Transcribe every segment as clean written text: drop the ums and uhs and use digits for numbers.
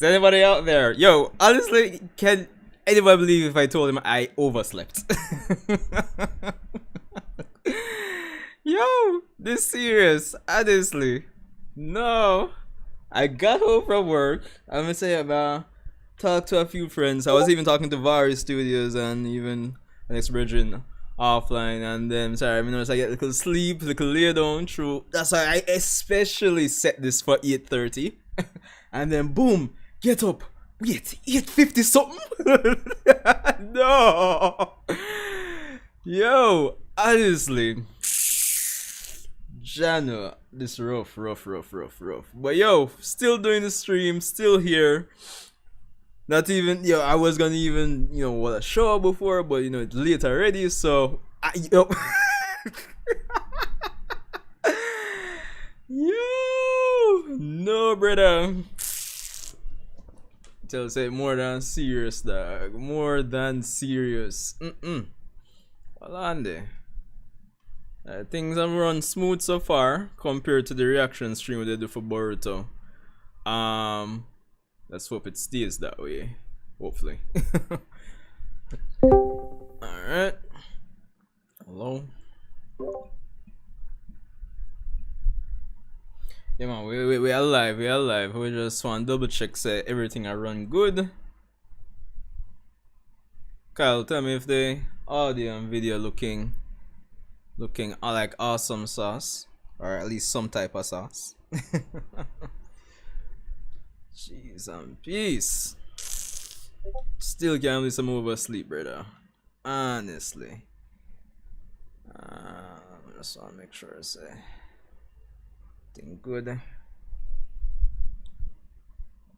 Is anybody out there? Yo, honestly, can anybody believe if I told him I overslept? Yo, this serious, honestly. No. I got home from work. I'm gonna say about talked to a few friends. I was even talking to Vari Studios and even an ex-virgin offline, and then sorry, I noticed I get a little sleep, little lay down through. That's why I especially set this for 8:30. And then boom, get up. Wait, 8:50 something? No. Yo, honestly. Jano, this rough. But yo, still doing the stream, still here. Not even, yo, I was gonna even, what a show before, but it's late already, so yo. Yo, no, brother. Tell say more than serious, dog. More than serious. Hold on there. Things have run smooth so far compared to the reaction stream we did for Boruto. Let's hope it stays that way. Hopefully. Alright. Hello. Yeah man, we are live, We just want to double check say everything I run good. Kyle, tell me if the audio and video looking like awesome sauce, or at least some type of sauce. Jeez and peace. Still can't lose some oversleep, brother. Honestly. I just want to make sure I say thing good.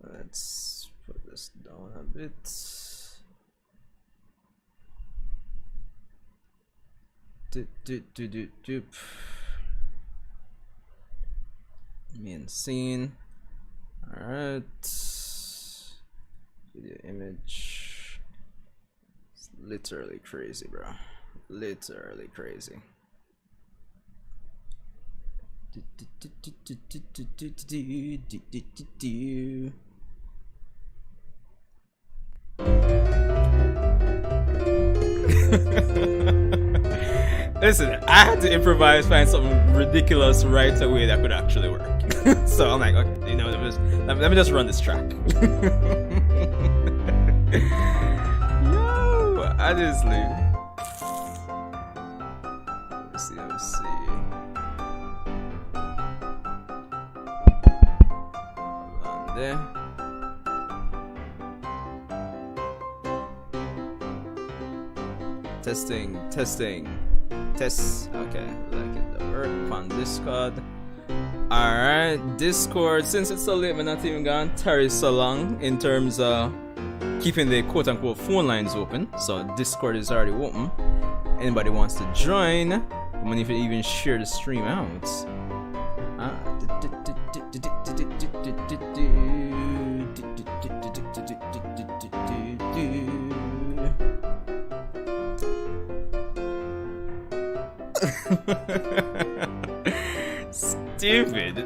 Let's put this down a bit. Main scene. Alright. Video image. It's literally crazy, bro. Literally crazy. Listen, I had to improvise, find something ridiculous right away that could actually work. So I'm like, okay, let me just run this track. Yo, honestly. Let me see. Hold on there. Testing. Test. Okay, like it the work on Discord. Alright, Discord, since it's so late, we're not even gonna tarry so long in terms of keeping the quote unquote phone lines open. So Discord is already open. Anybody wants to join, I'm gonna even share the stream out. Stupid.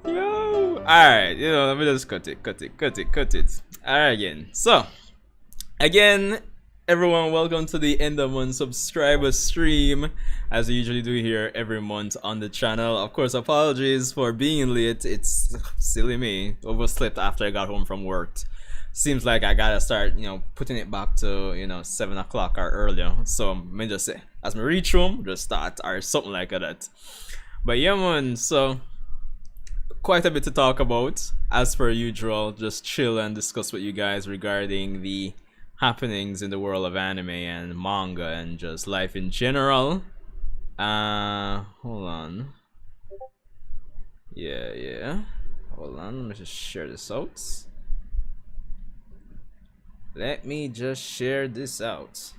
Yo, alright, let me just cut it. Alright, again. So, again, everyone, welcome to the end of month subscriber stream, as we usually do here every month on the channel. Of course, apologies for being late. It's silly me. Overslept after I got home from work. Seems like I gotta start, putting it back to, 7 o'clock or earlier. So, me just say, as me reach home, just start or something like that. But yeah, man, so quite a bit to talk about. As per usual, just chill and discuss with you guys regarding the happenings in the world of anime and manga and just life in general. Hold on. Yeah. Hold on, let me just share this out. Let me just share this out.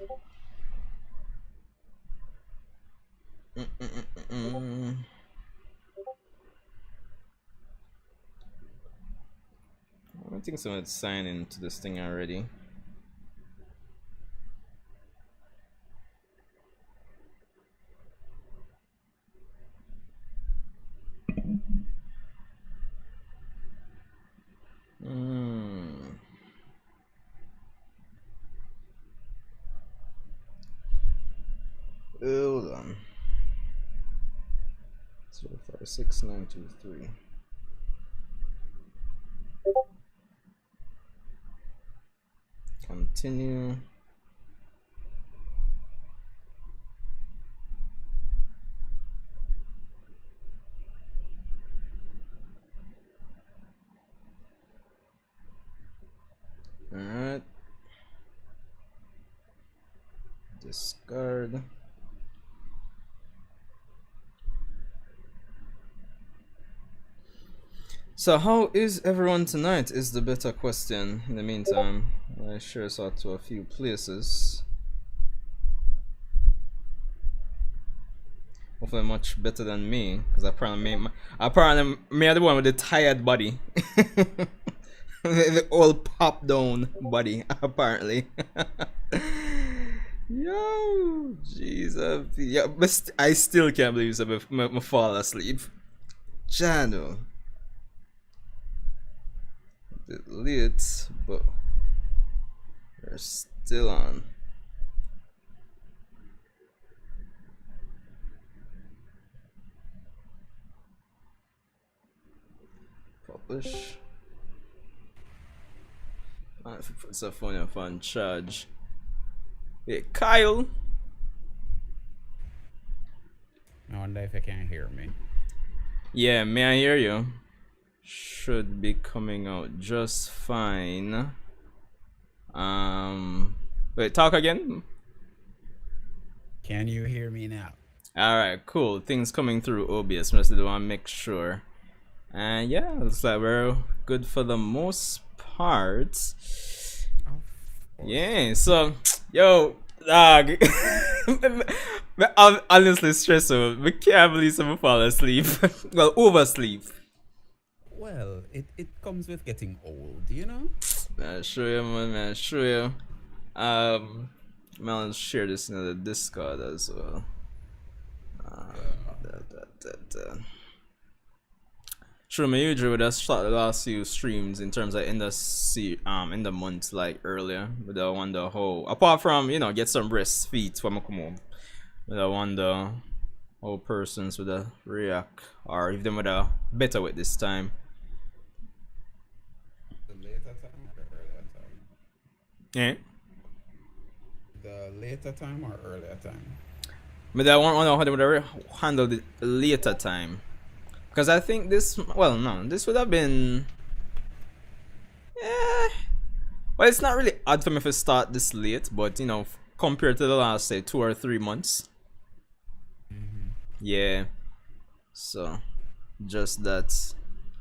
I don't think someone signed into this thing already. 056 923. Continue. Alright. Discard. So how is everyone tonight is the better question. In the meantime, I share us out to a few places. Hopefully much better than me, because apparently me are the one with the tired body. The all pop down body, apparently. Yo, Jesus. Yeah, but I still can't believe I fall asleep. Jano. A bit late, but we're still on. Publish. If it puts a phone up on charge. Hey, Kyle. I wonder if you can hear me. Yeah, may I hear you? Should be coming out just fine. Wait, talk again. Can you hear me now? Alright, cool. Things coming through OBS. Must want to make sure. And yeah, looks like we're good for the most part. Yeah, so yo, dog. I'm honestly stressed out. We can't believe someone fall asleep. Well, oversleep. Well, it comes with getting old, you know? Man, show you, man, show you. I'll share this in the Discord as well. Sure, me usually would have shot the last few streams in terms of in the month like earlier. But I wonder how, apart from get some rest feet when I come home. But I wonder how persons would react, or if they would have better with this time. The later time or the earlier time? Yeah. The later time or earlier time? But I want to know how they would handle the later time. Because I think this, well, no, this would have been, well, it's not really odd for me to start this late, but compared to the last, say, 2 or 3 months. Yeah. So, just that.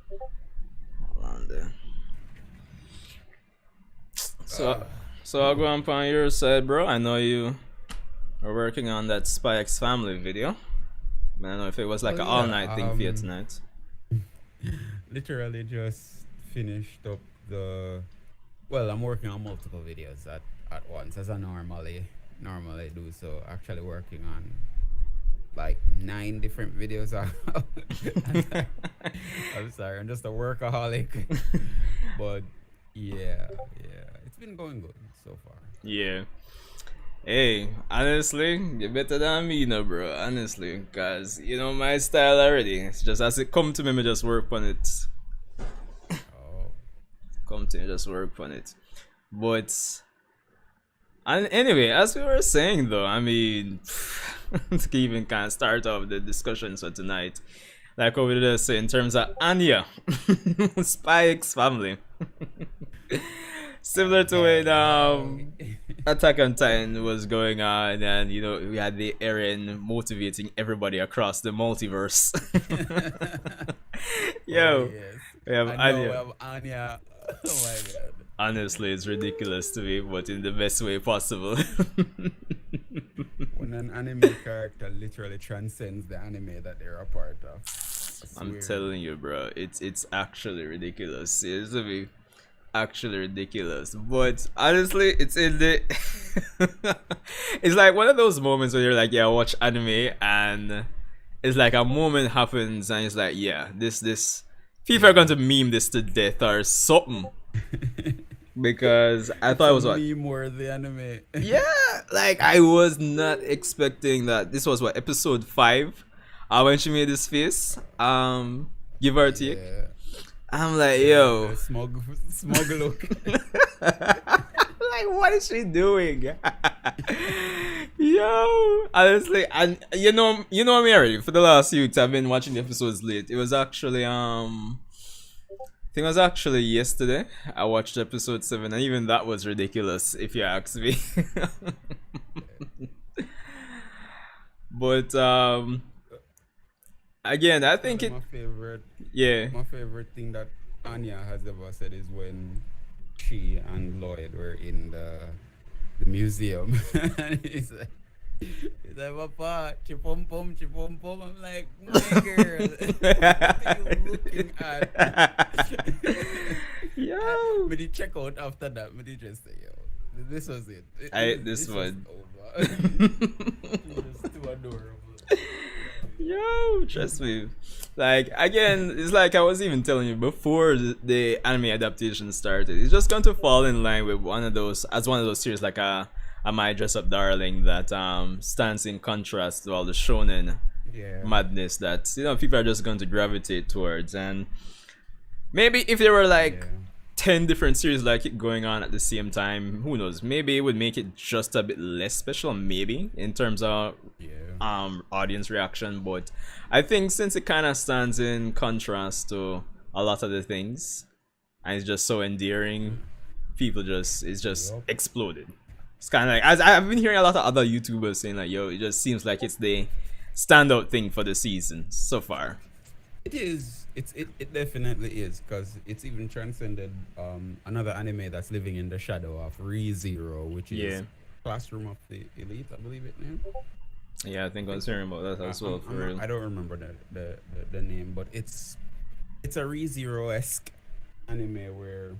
Hold on there. So I'll go on your side, bro. I know you are working on that Spy X Family video. I don't know if it was like an all-night thing for you tonight. Literally just finished up well, I'm working on multiple videos at once, as I normally do. So actually working on like 9 different videos. I'm sorry, I'm just a workaholic. But yeah, it's been going good so far. Yeah. Hey, honestly, you're better than me now, bro. Honestly, because you know my style already. It's just as it come to me, I just work on it. Oh. Come to me, just work on it. But, and anyway, as we were saying though, I mean, to even kind of start off the discussion for tonight, like what we did say in terms of Anya, Spy X Family. Similar to when Attack on Titan was going on, and we had the Eren motivating everybody across the multiverse. Yo, yes. we have I know Anya. we have Anya. Oh my god. Honestly, it's ridiculous to me, but in the best way possible. When an anime character literally transcends the anime that they're a part of. I'm telling you, bro, it's actually ridiculous. It's actually ridiculous, but honestly, it's in the it's like one of those moments where you're like, yeah, I watch anime, and it's like a moment happens and it's like, yeah, this people are going to meme this to death or something. Because I thought it was what meme or the anime. yeah, like I was not expecting that. This was what, episode 5, When she made this face, give her a take. Yeah. I'm like, yo, Smug look. like, what is she doing? Yo, honestly, and you know me already. For the last few weeks, I've been watching the episodes late. It was actually I think it was actually yesterday. I watched episode 7, and even that was ridiculous, if you ask me. But again, I think My favorite. yeah. My favorite thing that Anya has ever said is when she and Lloyd were in the museum. He's like, Papa, chipom pom. I'm like, my girl, what are you looking at? Yo. But he check out after that, but he just say, yo, this was it. This one. Was over. It's too adorable. Yo, trust me. Like, again, it's like I was even telling you before the anime adaptation started. It's just going to fall in line with one of those series like a My Dress Up Darling that stands in contrast to all the shonen madness that people are just going to gravitate towards. And maybe if there were like 10 different series like it going on at the same time, who knows, maybe it would make it just a bit less special, maybe in terms of audience reaction. But I think since it kind of stands in contrast to a lot of the things and it's just so endearing, it's just exploded. It's kind of like, as I've been hearing a lot of other YouTubers saying like, yo, it just seems like it's the standout thing for the season so far. It is. It definitely is, because it's even transcended another anime that's living in the shadow of ReZero, which is Classroom of the Elite, I believe it name. Yeah, I think I was hearing about that as well. I don't remember the name, but it's a ReZero-esque anime where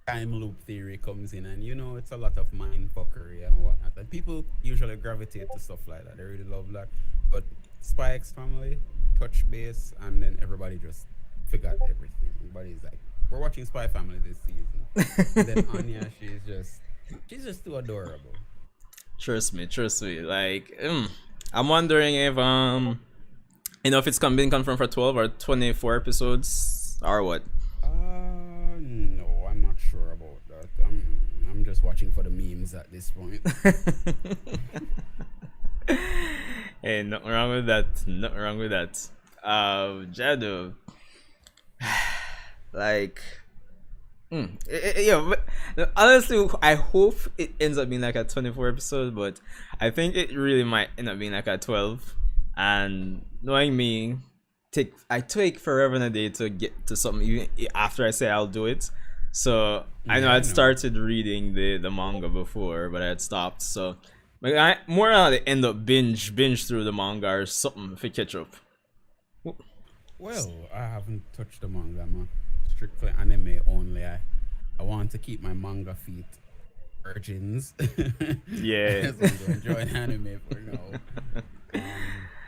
time loop theory comes in, and it's a lot of mind fuckery and whatnot. And people usually gravitate to stuff like that. They really love that. But Spy X Family, touch base, and then everybody just forgot everything. Everybody's like, we're watching Spy Family this season. And then Anya, she's just too adorable. Trust me. Like, I'm wondering if it's been confirmed for 12 or 24 episodes or what. No, I'm not sure about that. I'm just watching for the memes at this point. Hey, nothing wrong with that. Jado. Like, but honestly, I hope it ends up being like a 24 episode, but I think it really might end up being like a 12. And knowing me, I take forever and a day to get to something even after I say I'll do it. So I know I'd started reading the manga before, but I had stopped. So I more than likely end up binge through the manga or something for catch up. Well, I haven't touched the manga. I'm a strictly anime only. I want to keep my manga feet virgins. Yeah. So I'm enjoying anime for now.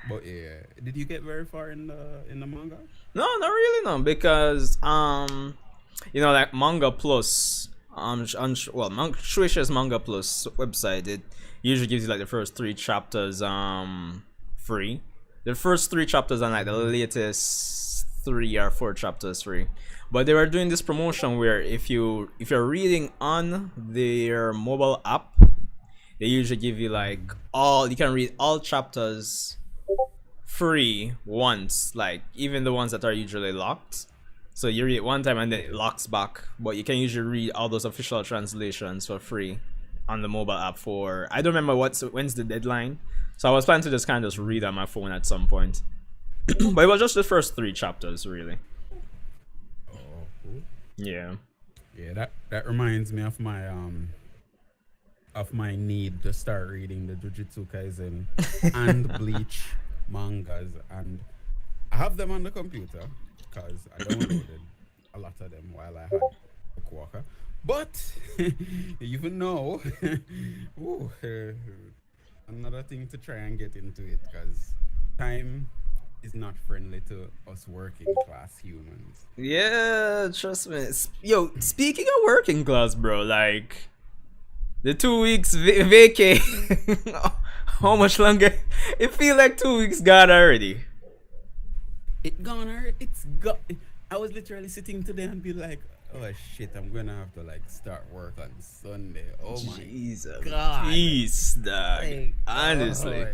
But yeah, did you get very far in the manga? No, not really, no, because like Manga Plus, Shueisha's Manga Plus website, it usually gives you like the first 3 chapters free. The first 3 chapters and like the latest 3 or 4 chapters free. But they were doing this promotion where if you're reading on their mobile app, they usually give you like you can read all chapters free once, like even the ones that are usually locked. So you read it one time and then it locks back, but you can usually read all those official translations for free on the mobile app for, I don't remember when's the deadline. So I was planning to just kind of just read on my phone at some point. But it was just the first 3 chapters really. Oh, cool. Yeah, that reminds me of my need to start reading the Jujutsu Kaisen and Bleach mangas, and I have them on the computer because I downloaded a lot of them while I had Bookwalker. But even though another thing to try and get into it, because time is not friendly to us working class humans. Yeah, trust me. Yo, speaking of working class, bro, like the 2 weeks vacay How much longer? It feel like 2 weeks gone already. It gone already. It's got. I was literally sitting today and be like, oh shit, I'm gonna have to like start work on Sunday. Oh my Jesus. God. Peace, dog. Like, Honestly.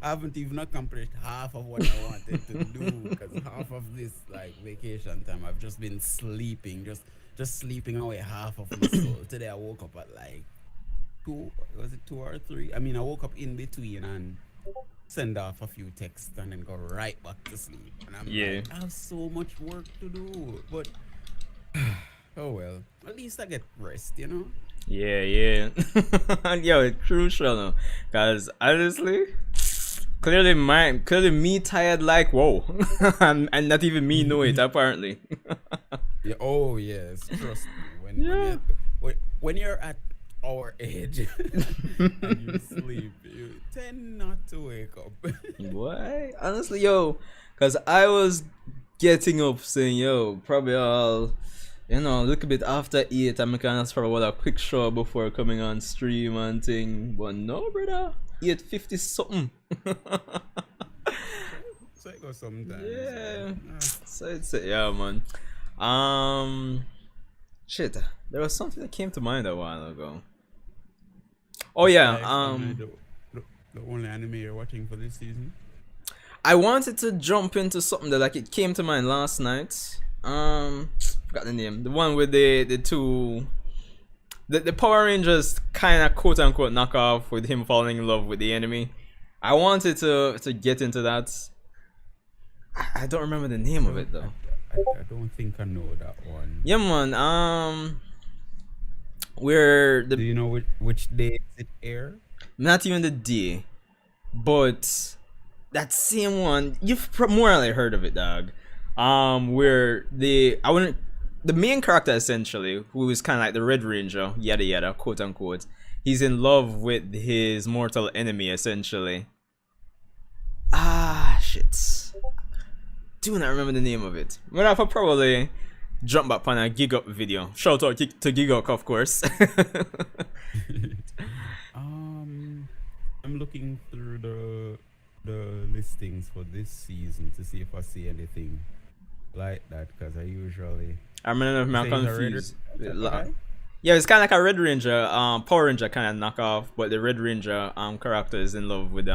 I haven't even accomplished half of what I wanted to do because half of this like vacation time I've just been sleeping, just sleeping away half of my soul. Today I woke up at like 2 or 3? I mean, I woke up in between and send off a few texts and then go right back to sleep. And I'm like, I have so much work to do, but oh well. At least I get rest, you know. Yeah. Yo, it's crucial now, cause honestly, clearly me tired like whoa, and not even me know it apparently. Yeah. Oh yes. Trust me. When you're at our age and you sleep, you tend not to wake up. Why? Honestly, yo, cause I was getting up saying, yo, probably all, a little bit after 8, I'm gonna probably a quick show before coming on stream and thing. But no, brother, 8:50 something. So it goes sometimes. Yeah. So it's yeah, man. Shit. There was something that came to mind a while ago. Oh yeah. The only anime you're watching for this season? I wanted to jump into something that like it came to mind last night. Forgot the name. The one with the two, the Power Rangers kind of quote unquote knockoff with him falling in love with the enemy. I wanted to get into that. I don't remember the name of it though. I don't think I know that one. Yeah, man. Where the Do you know which day it air? Not even the day, but that same one you've more or less heard of it, dog. Where the main character essentially, who is kind of like the Red Ranger, yada yada, quote unquote, he's in love with his mortal enemy essentially. Shit. Do not remember the name of it. But I probably jump back on a Gig Up video. Shout out to Gig Up, of course. I'm looking through the listings for this season to see if I see anything like that, because I usually. I'm confused. Yeah, it's kind of like a Red Ranger, Power Ranger kind of knockoff, but the Red Ranger character is in love with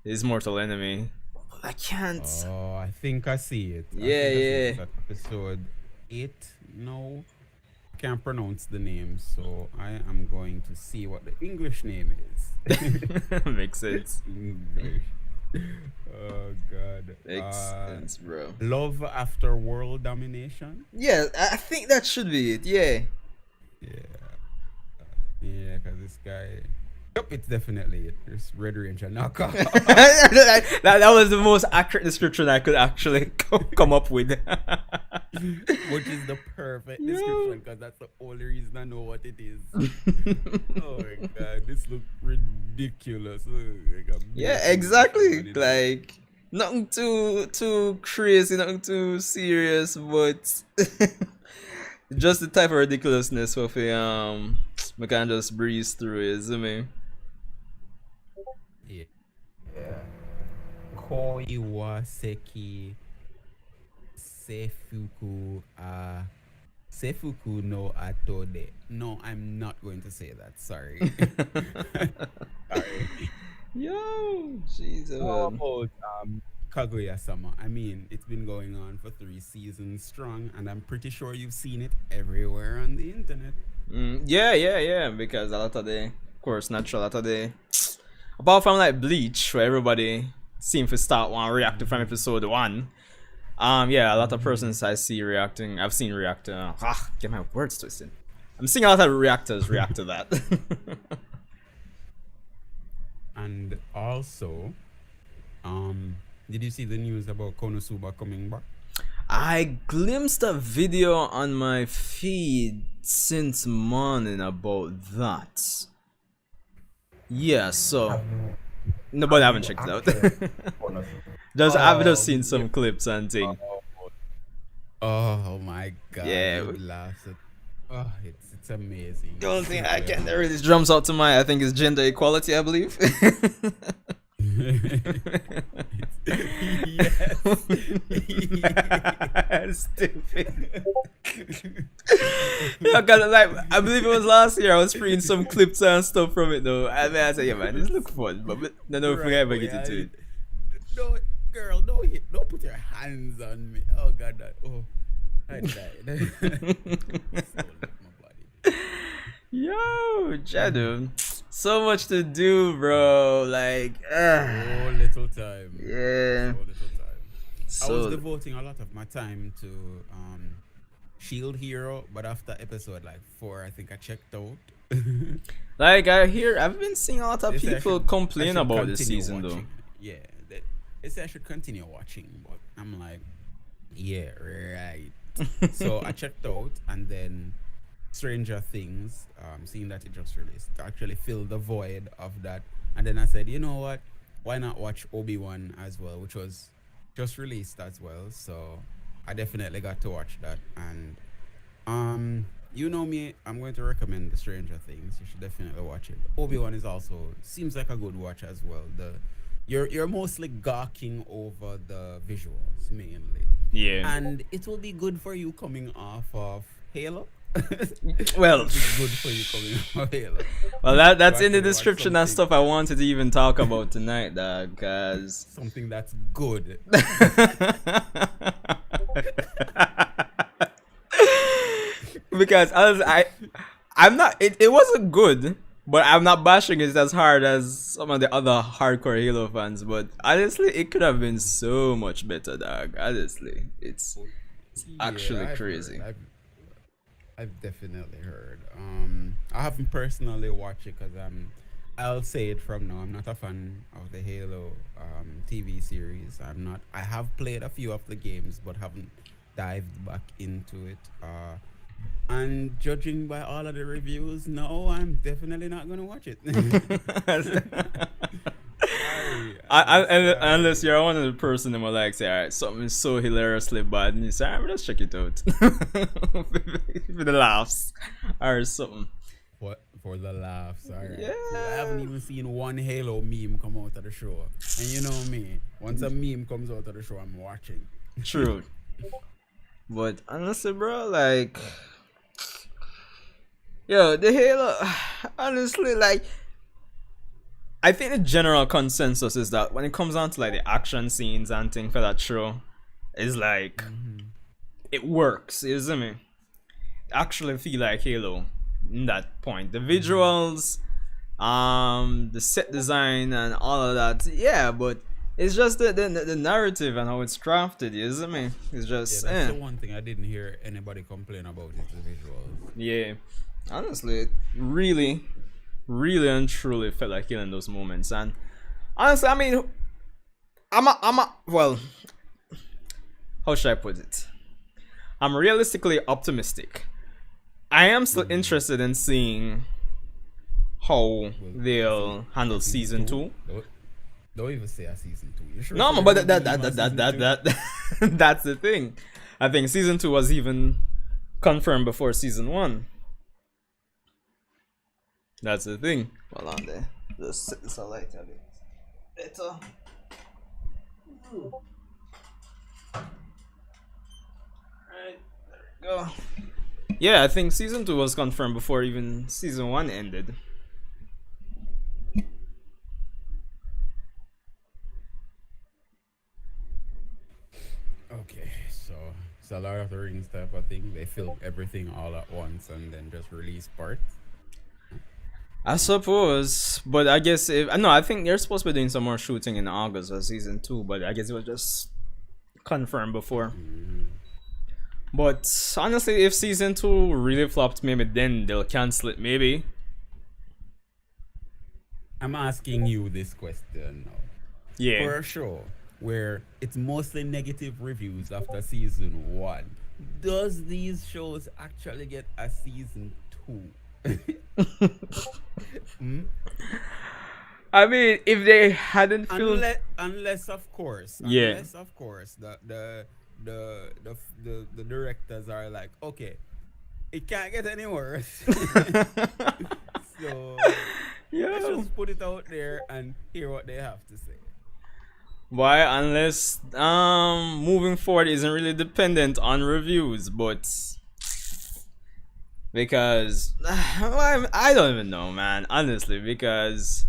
his mortal enemy. I can't. Oh, I think I see it. Yeah. Episode 8. No, can't pronounce the name, so I am going to see what the English name is. Makes sense. English. Oh God. Makes sense, bro. Love After World Domination. Yeah, I think that should be it. Yeah. Yeah, because this guy. Yep, it's definitely it. There's Red Ranger knockoff. that was the most accurate description I could actually come up with. Which is the perfect description, because that's the only reason I know what it is. Oh my God, this looks ridiculous. Yeah, exactly. Like nothing too crazy, nothing too serious, but just the type of ridiculousness of we can just breeze through it, isn't it? Yeah. Koiwaseki Sefuku no Atode. No, I'm not going to say that. Sorry. Sorry. Yo, Jesus. How about Kaguya-sama? I mean, it's been going on for 3 seasons strong, and I'm pretty sure you've seen it everywhere on the internet. Yeah. Because a lot of the, of course, natural, a lot of the, apart from like Bleach, where everybody seems to start one reacting from episode 1. Yeah, a lot of persons I've seen reacting. Get my words twisted. I'm seeing a lot of reactors react to that. And also, did you see the news about Konosuba coming back? I glimpsed a video on my feed since morning about that. Yeah, so nobody haven't checked it out. I've just seen some clips and things. Oh my God! Yeah, it's it's amazing. The only thing I Super can that amazing. really jumps out to mind, I think, is gender equality, I believe. Yes. Stupid. Yeah, cause like I believe it was last year. I was reading some clips and stuff from it though. And then I said, "Yeah, man, this look fun." But no, if we ever get into it. No, girl, don't put your hands on me. Oh God, I died. My body. Yo, Jadu, so much to do, bro. Like, So little time. yeah. So little time. I was So devoting a lot of my time to Shield Hero, but after episode like 4, I think I checked out. like I've been seeing a lot of They say I people should- I complain should about this continue season watching. Yeah, they say I should continue watching, but I'm like, yeah, right. So I checked out, and then Stranger Things, seeing that it just released, actually filled the void of that. And then I said, you know what? Why not watch Obi-Wan as well, which was just released as well. So I definitely got to watch that. And you know me, I'm going to recommend the Stranger Things. You should definitely watch it. Obi-Wan is also seems like a good watch as well. You're mostly gawking over the visuals mainly. yeah. And it will be good for you coming off of Halo. Well, It'll be good for you coming off of Halo. well, that's So in the actually watch description and something- stuff I wanted to even talk about tonight, dog. Cause Something that's good. because I'm not. It wasn't good, but I'm not bashing it as hard as some of the other hardcore Halo fans. But honestly, it could have been so much better, dog. Honestly, it's actually I've crazy. heard. I've definitely heard. I haven't personally watched it because I'll say it from now. I'm not a fan of the Halo TV series. I'm not. I have played a few of the games, but haven't dived back into it. And judging by all of the reviews, no, I'm definitely not gonna watch it. Unless you're one of the person that will like say, alright, something is so hilariously bad, and you say, alright, let's check it out. For the laughs or something. What for the laughs? Alright. Yeah. I haven't even seen one Halo meme come out of the show. And you know me, once a meme comes out of the show, I'm watching. True. But honestly, bro, like, yo, the Halo, honestly, like, I think the general consensus is that when it comes down to like the action scenes and things for that show, is like, it works, you see me? Actually feel like Halo in that point. The visuals, the set design and all of that, yeah, but it's just the narrative and how it's crafted, you see me? It's just, Yeah, that's the one thing I didn't hear anybody complain about is the visuals. yeah. Honestly, it really and truly felt like killing those moments. And honestly, I mean, well, how should I put it? I'm realistically optimistic. I am still interested in seeing how they'll handle season 2. Don't even say a season 2. You sure? No, but that's the thing. I think season 2 was even confirmed before season 1. That's the thing. Hold on there. Just set this alight a bit better. Alright, there we go. Yeah, I think season 2 was confirmed before even season 1 ended. Okay, so it's a Lord of the Rings type of thing. They film everything all at once and then just release parts. I suppose, but I guess if no, I think they're supposed to be doing some more shooting in August for season 2, but I guess it was just confirmed before. But honestly, if season 2 really flopped, maybe then they'll cancel it. Maybe. I'm asking you this question now. Yeah. For a show where it's mostly negative reviews after season 1, does these shows actually get a season 2? I mean, if they hadn't filmed, Unless of course, the directors are like, okay, It can't get any worse. So let's Yo. just put it out there and hear what they have to say. Why? Unless moving forward isn't really dependent on reviews, but because well, I don't even know, man. Honestly, because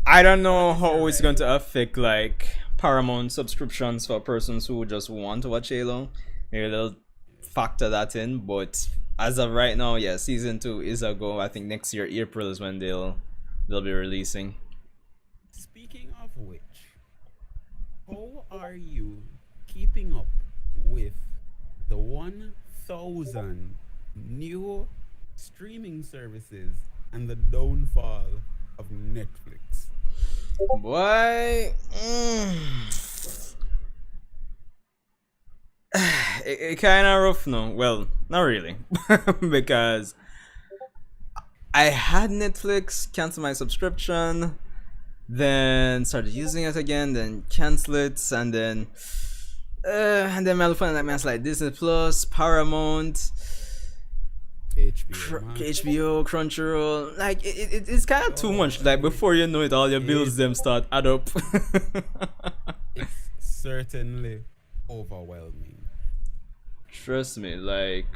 I don't know how it's going to affect like Paramount subscriptions for persons who just want to watch Halo. Maybe they'll factor that in, but as of right now, yeah, season 2 is a go. I think next year April is when they'll be releasing. Speaking of which, how are you keeping up with the 1,000 new streaming services and the downfall of Netflix? Boy, it kind of rough now. Well, not really, because I had Netflix, cancel my subscription, then started using it again, then cancel it, and then my phone like Disney Plus, Paramount, HBO, Crunchyroll. Like it's kind of too much. Like before you know it, all your bills them start add up. It's certainly overwhelming. Trust me, like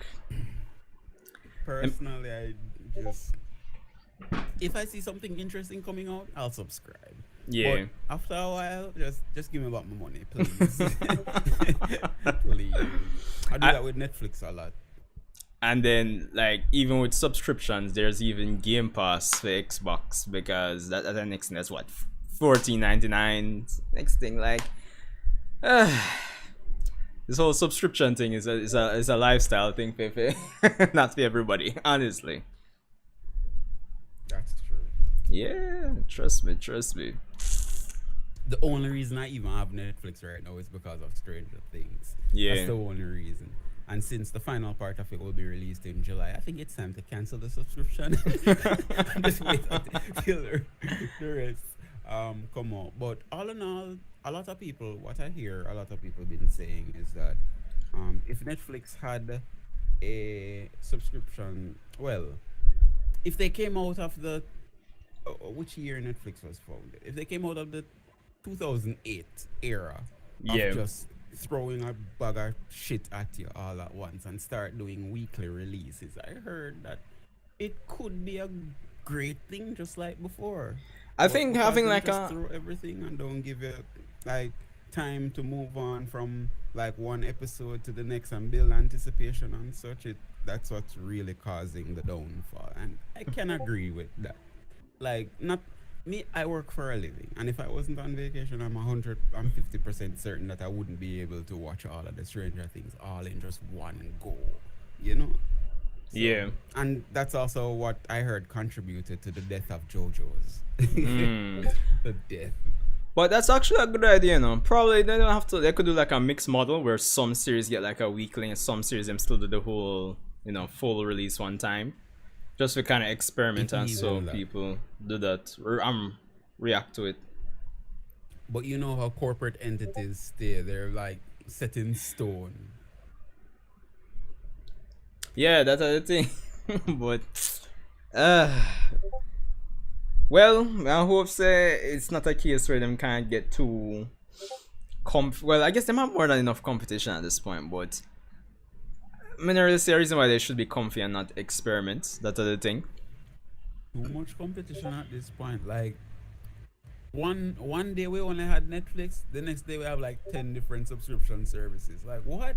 Personally, I just if I see something interesting coming out, I'll subscribe. yeah. But after a while, just give me back my money, please. Please. I do that with Netflix a lot. And then like even with subscriptions, there's even Game Pass for Xbox because that's the next thing. That's what $14.99. Next thing, like this whole subscription thing is a lifestyle thing, Pepe. Not for everybody, honestly. That's true. Yeah, trust me. The only reason I even have Netflix right now is because of Stranger Things. Yeah. That's the only reason. And since the final part of it will be released in July, I think it's time to cancel the subscription. Just wait until the rest come out. But all in all, a lot of people been saying is that if Netflix had a subscription, well, if they came out of the which year Netflix was founded? If they came out of the 2008 era of just throwing a bag of shit at you all at once and start doing weekly releases, I heard that it could be a great thing just like before. I think having like just throw everything and don't give it like time to move on from like one episode to the next and build anticipation and such, that's what's really causing the downfall. And I can agree with that. Like, not me, I work for a living, and if I wasn't on vacation, I'm 150% certain that I wouldn't be able to watch all of the Stranger Things all in just one go, you know? So, yeah. And that's also what I heard contributed to the death of JoJo's. The death. But that's actually a good idea, you know. Probably they don't have to. They could do like a mixed model where some series get like a weekly and some series them still do the whole, full release one time, just to kind of experiment and so people do that. React to it. But you know how corporate entities stay? They're like set in stone. Yeah, that's the thing. But well, I hope say it's not a case where them can't get too well, I guess they have more than enough competition at this point, but I mean, there is a reason why they should be comfy and not experiment. That's the thing. Too much competition at this point. Like one day we only had Netflix, the next day we have like 10 different subscription services. Like what?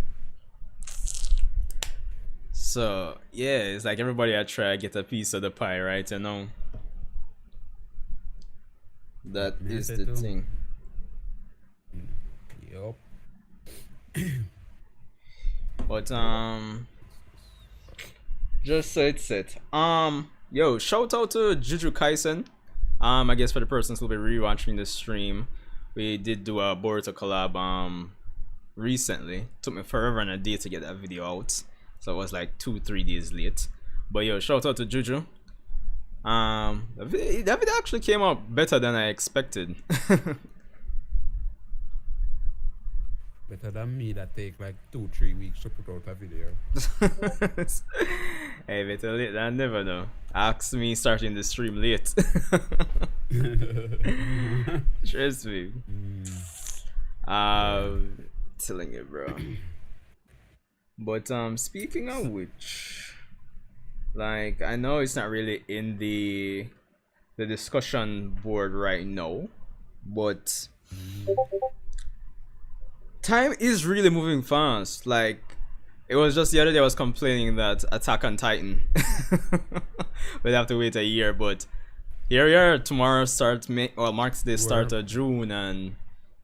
So yeah, it's like everybody I try to get a piece of the pie, right? You know. That is the thing. Yup. But just so it's it. Yo, shout out to Jujutsu Kaisen. I guess for the persons who'll be rewatching this stream, we did do a Boruto collab recently. Took me forever and a day to get that video out, so it was like 2-3 days late. But yo, shout out to Juju. That video actually came out better than I expected. Better than me that take like 2-3 weeks to put out a video. Hey, better late than never know. Ask me starting the stream late. Trust me. Telling you, bro. But speaking of which, like, I know it's not really in the discussion board right now, but time is really moving fast. Like, it was just the other day I was complaining that Attack on Titan we'd have to wait a year, but here we are. Tomorrow marks the start of June, and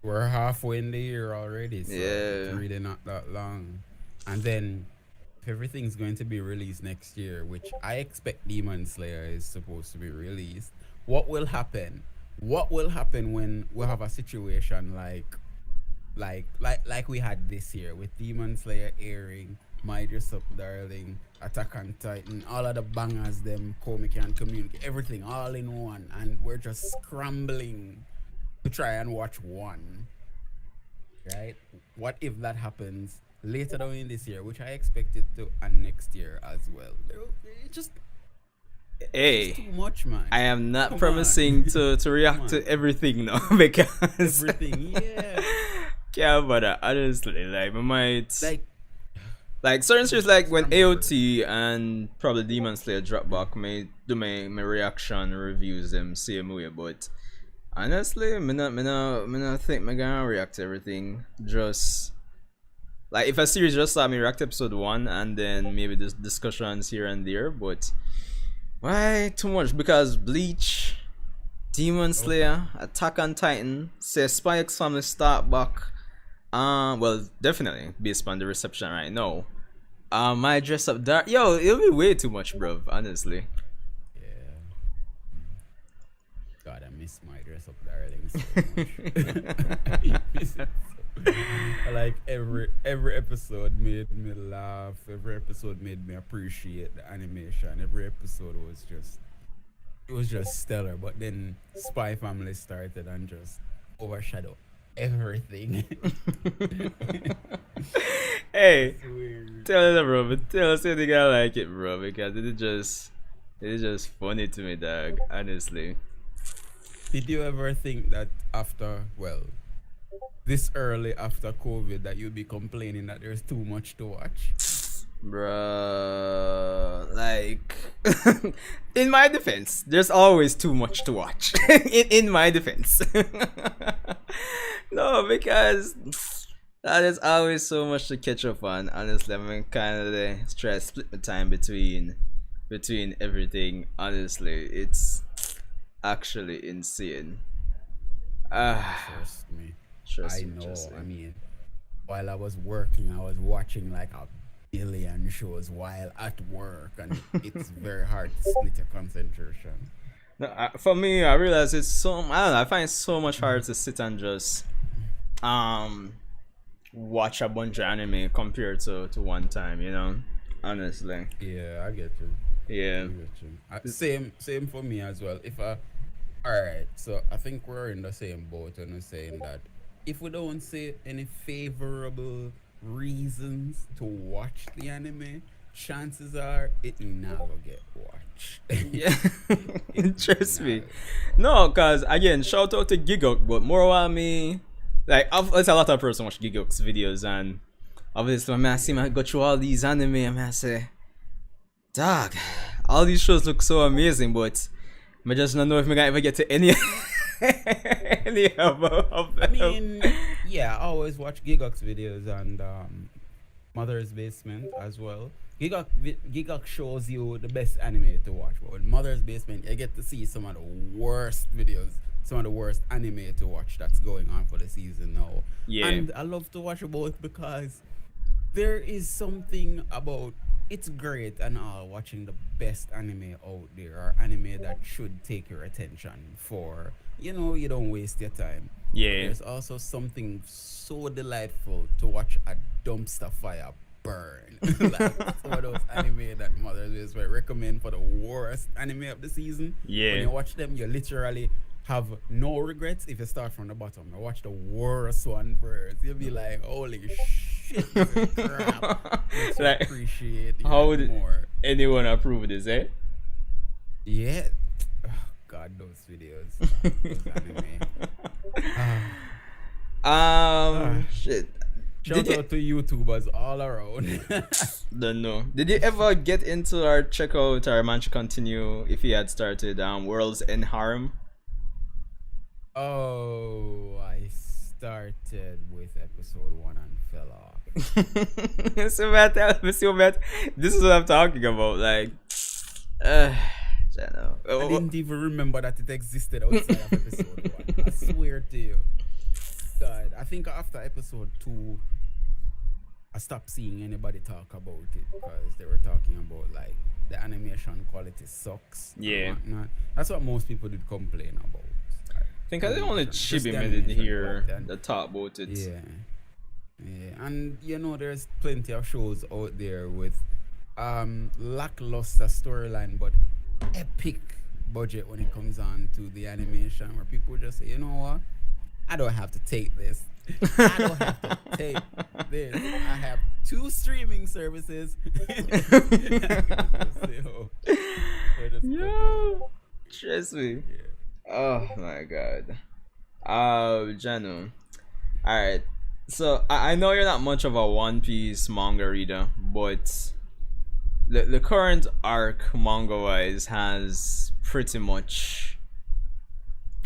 we're halfway in the year already, so yeah, it's really not that long. And then everything's going to be released next year, which I expect Demon Slayer is supposed to be released. What will happen? What will happen when we have a situation like we had this year with Demon Slayer airing, My Dress Up Darling, Attack on Titan, all of the bangers, them Comic and Community, everything all in one, and we're just scrambling to try and watch one, right? What if that happens later down in this year, which I expect it to, and next year as well? It's just too much, man. I am not promising to react to everything now because everything, yeah. Yeah, but honestly, like, I might like certain series, like when AOT and probably Demon Slayer drop back, may do my reaction reviews them same way, but honestly, me not think I'm gonna react to everything. Just like if a series just let me react to episode 1 and then maybe just discussions here and there, but why too much? Because Bleach, Demon Slayer, Attack on Titan, say Spy X Family start back. Well, definitely based on the reception right now. My Dress Up Dark, yo, it'll be way too much, bro. Honestly. Yeah. God, I miss My Dress Up Darling so much. Like every episode made me laugh. Every episode made me appreciate the animation. Every episode was just stellar. But then Spy Family started and just overshadowed everything. Hey, tell us, bro. But tell us if you gotta like it, bro, because it is just funny to me, dog. Honestly. Did you ever think that this early after COVID, that you'd be complaining that there's too much to watch? Bruh, like, in my defense, there's always too much to watch. in my defense. No, because that is always so much to catch up on. Honestly, I'm kind of try to split my time between everything. Honestly, it's actually insane. Trust me. I know. I mean, while I was working, I was watching like a billion shows while at work, and it's very hard to split your concentration. No, for me, I realize it's so. I don't know. I find it so much harder to sit and just watch a bunch of anime compared to one time. You know, honestly. Yeah, I get you. Yeah. I get you. Same for me as well. Alright, so I think we're in the same boat and saying that if we don't see any favorable reasons to watch the anime, chances are it never get watched. Yeah. Trust me. No, cause again, shout out to Gigok, but more while me, like, it's a lot of person watch Gigok's videos, and obviously when I see him go through all these anime, and I say, dog, all these shows look so amazing, but I just don't know if I can ever get to any of them. I mean, yeah, I always watch Gigok's videos and Mother's Basement as well. Gigok shows you the best anime to watch, but with Mother's Basement, you get to see some of the worst videos, some of the worst anime to watch that's going on for the season now. Yeah. And I love to watch both because there is something about, it's great and all watching the best anime out there, or anime that should take your attention for, you don't waste your time. Yeah. But there's also something so delightful to watch a dumpster fire burn. Like some of those anime that Mother's Basement recommend for the worst anime of the season. Yeah. When you watch them, you literally have no regrets if you start from the bottom. I watch the worst one first. You'll be like, holy shit, this is crap. Makes you Like, appreciate it how would more. anyone approve this, eh? Yeah. Oh, God, those videos. Those anime. Shit. Shout out to YouTubers all around. Don't know. Did you ever get into our check out our Mancha Continue if he had started Worlds End Harem? Oh, I started with episode 1 and fell off. So Matt, this is what I'm talking about. Like, I know. I didn't even remember that it existed outside of episode 1. I swear to you. God, I think after episode 2, I stopped seeing anybody talk about it because they were talking about like the animation quality sucks. Yeah. And whatnot. That's what most people did complain about. I think I the only Just chibi the made it animation here content. that talk about it. Yeah. Yeah. And you know there's plenty of shows out there with lackluster storyline but epic budget when it comes on to the animation where people just say, you know what? I don't have to take this. I don't have to take this. I have 2 streaming services. Yo, trust me. Yeah. Oh my god. Janu. Alright. So I know you're not much of a One Piece manga reader, but the current arc manga wise has pretty much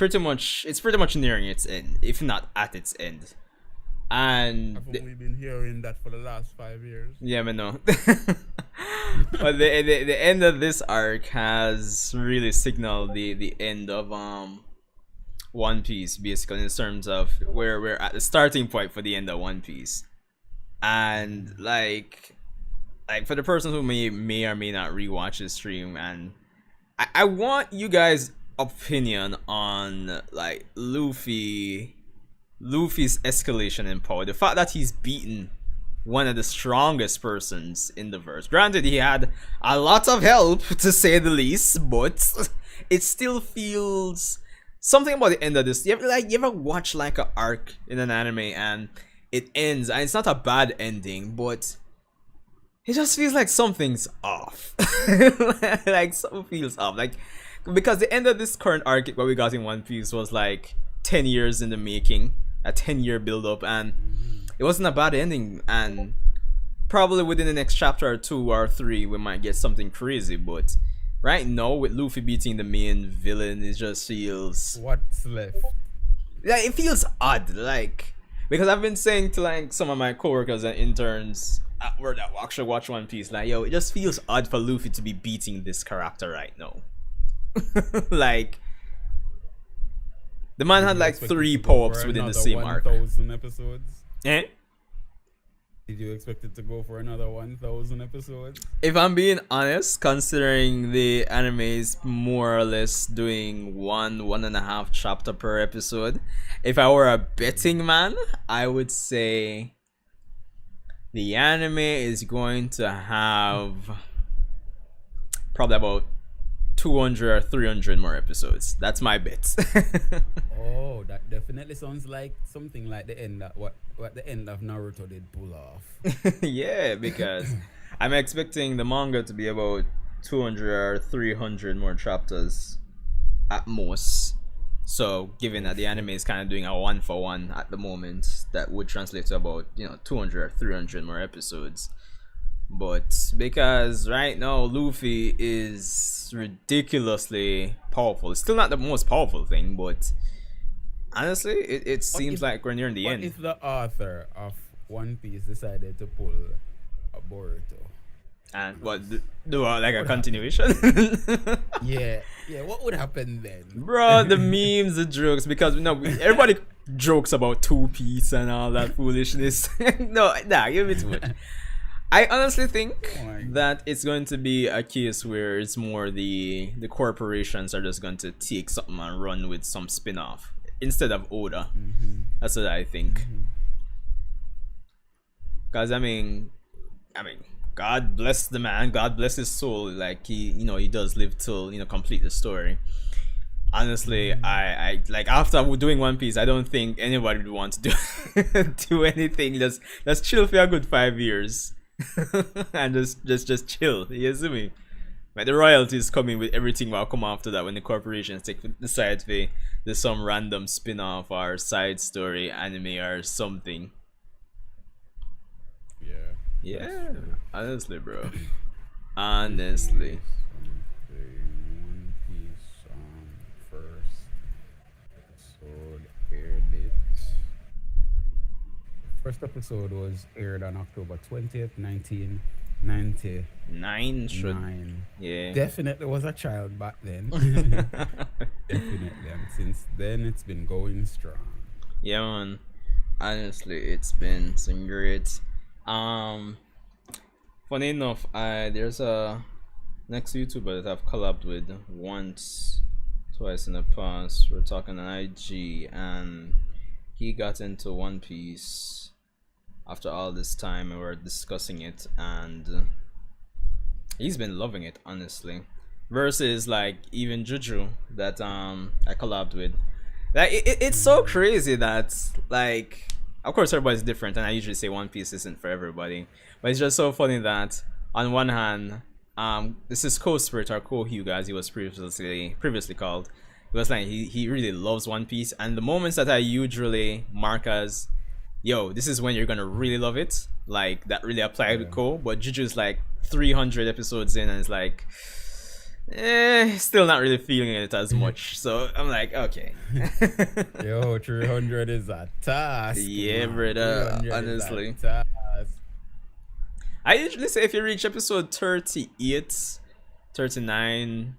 it's pretty much nearing its end, if not at its end. And I've only been hearing that for the last 5 years. yeah, I know. But the end of this arc has really signaled the end of One Piece, basically, in terms of where we're at the starting point for the end of One Piece. And like for the person who may or may not rewatch this stream, and I want you guys' opinion on like Luffy's escalation in power, the fact that he's beaten one of the strongest persons in the verse. Granted, he had a lot of help to say the least, but it still feels something about the end of this. You ever watch like an arc in an anime and it ends and it's not a bad ending, but it just feels like something's off. Like something feels off, like because the end of this current arc, what we got in One Piece, was like 10 years in the making, a 10-year build up, and it wasn't a bad ending. And probably within the next chapter or 2 or 3 we might get something crazy, but right now with Luffy beating the main villain, it just feels, what's left? like, it feels odd, like, because I've been saying to like some of my coworkers and interns at work that actually watch One Piece, like, yo, it just feels odd for Luffy to be beating this character right now. Like, the man had like 3 power-ups within the same arc. 1,000 episodes? Eh? Did you expect it to go for another 1,000 episodes? If I'm being honest, considering the anime is more or less doing 1.5 chapter per episode, if I were a betting man, I would say the anime is going to have probably about 200 or 300 more episodes. That's my bet. Oh, that definitely sounds like something like the end of what the end of Naruto did pull off. Yeah, because I'm expecting the manga to be about 200 or 300 more chapters at most. So given that the anime is kind of doing a 1-for-1 at the moment, that would translate to about 200 or 300 more episodes. But because right now Luffy is ridiculously powerful, it's still not the most powerful thing, but honestly it seems like we're nearing the end. What if the author of One Piece decided to pull a Boruto? And what, do like a continuation? Yeah, what would happen then? Bro, the memes, the jokes, because everybody jokes about 2-piece and all that foolishness. Give me too much. I honestly think that it's going to be a case where it's more the corporations are just going to take something and run with some spin-off instead of Oda. That's what I think. Because I mean, God bless the man, God bless his soul. Like he does live till complete the story. Honestly, I like after doing One Piece, I don't think anybody would want to do do anything. Let's chill for a good 5 years, and just chill. You see me? Like the royalties coming with everything will come after that when the corporations decide to do some random spin-off or side story anime or something. Yeah. Yeah, honestly, bro. Honestly. One Piece first episode aired it. First episode was aired on October 20th, 1999. 9 should. Yeah. Definitely was a child back then. Definitely. And since then, it's been going strong. Yeah, man. Honestly, it's been some great. Um, Funny enough, there's a next YouTuber that I've collabed with once, twice in the past. We're talking on IG, and he got into One Piece after all this time, and we're discussing it, and he's been loving it, honestly. Versus like even Juju that I collabed with. Like it's so crazy that like of course everybody's different, and I usually say One Piece isn't for everybody, but it's just so funny that on one hand, this is Co-Spirit or Co-Hugo as he was previously called. He was like he really loves One Piece, and the moments that I usually mark as, yo, this is when you're gonna really love it, like that really applied with Ko. But Juju's like 300 episodes in, and it's like, still not really feeling it as much. So I'm like, okay. Yo, 300 is a task. Yeah, man. brother. 300 Honestly, is a task. I usually say if you reach episode 38, 39,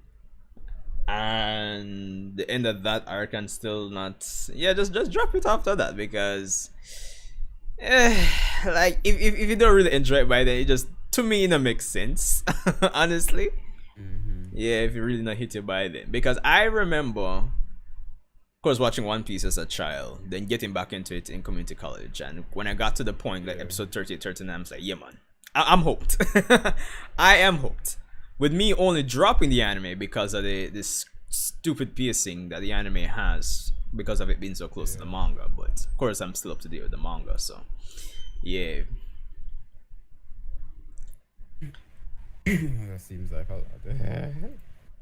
and the end of that arc and still not, yeah, just drop it after that, because like if you don't really enjoy it by then, it just, to me, it don't make sense. Honestly. Yeah, if you really not hit it by then, because I remember, of course, watching One Piece as a child, then getting back into it in community college, and when I got to the point like episode 38, 39, I'm like, yeah, man, I'm hooked. I am hooked. With me only dropping the anime because of this stupid piercing that the anime has, because of it being so close to the manga, but of course I'm still up to date with the manga, so yeah. That seems like a lot.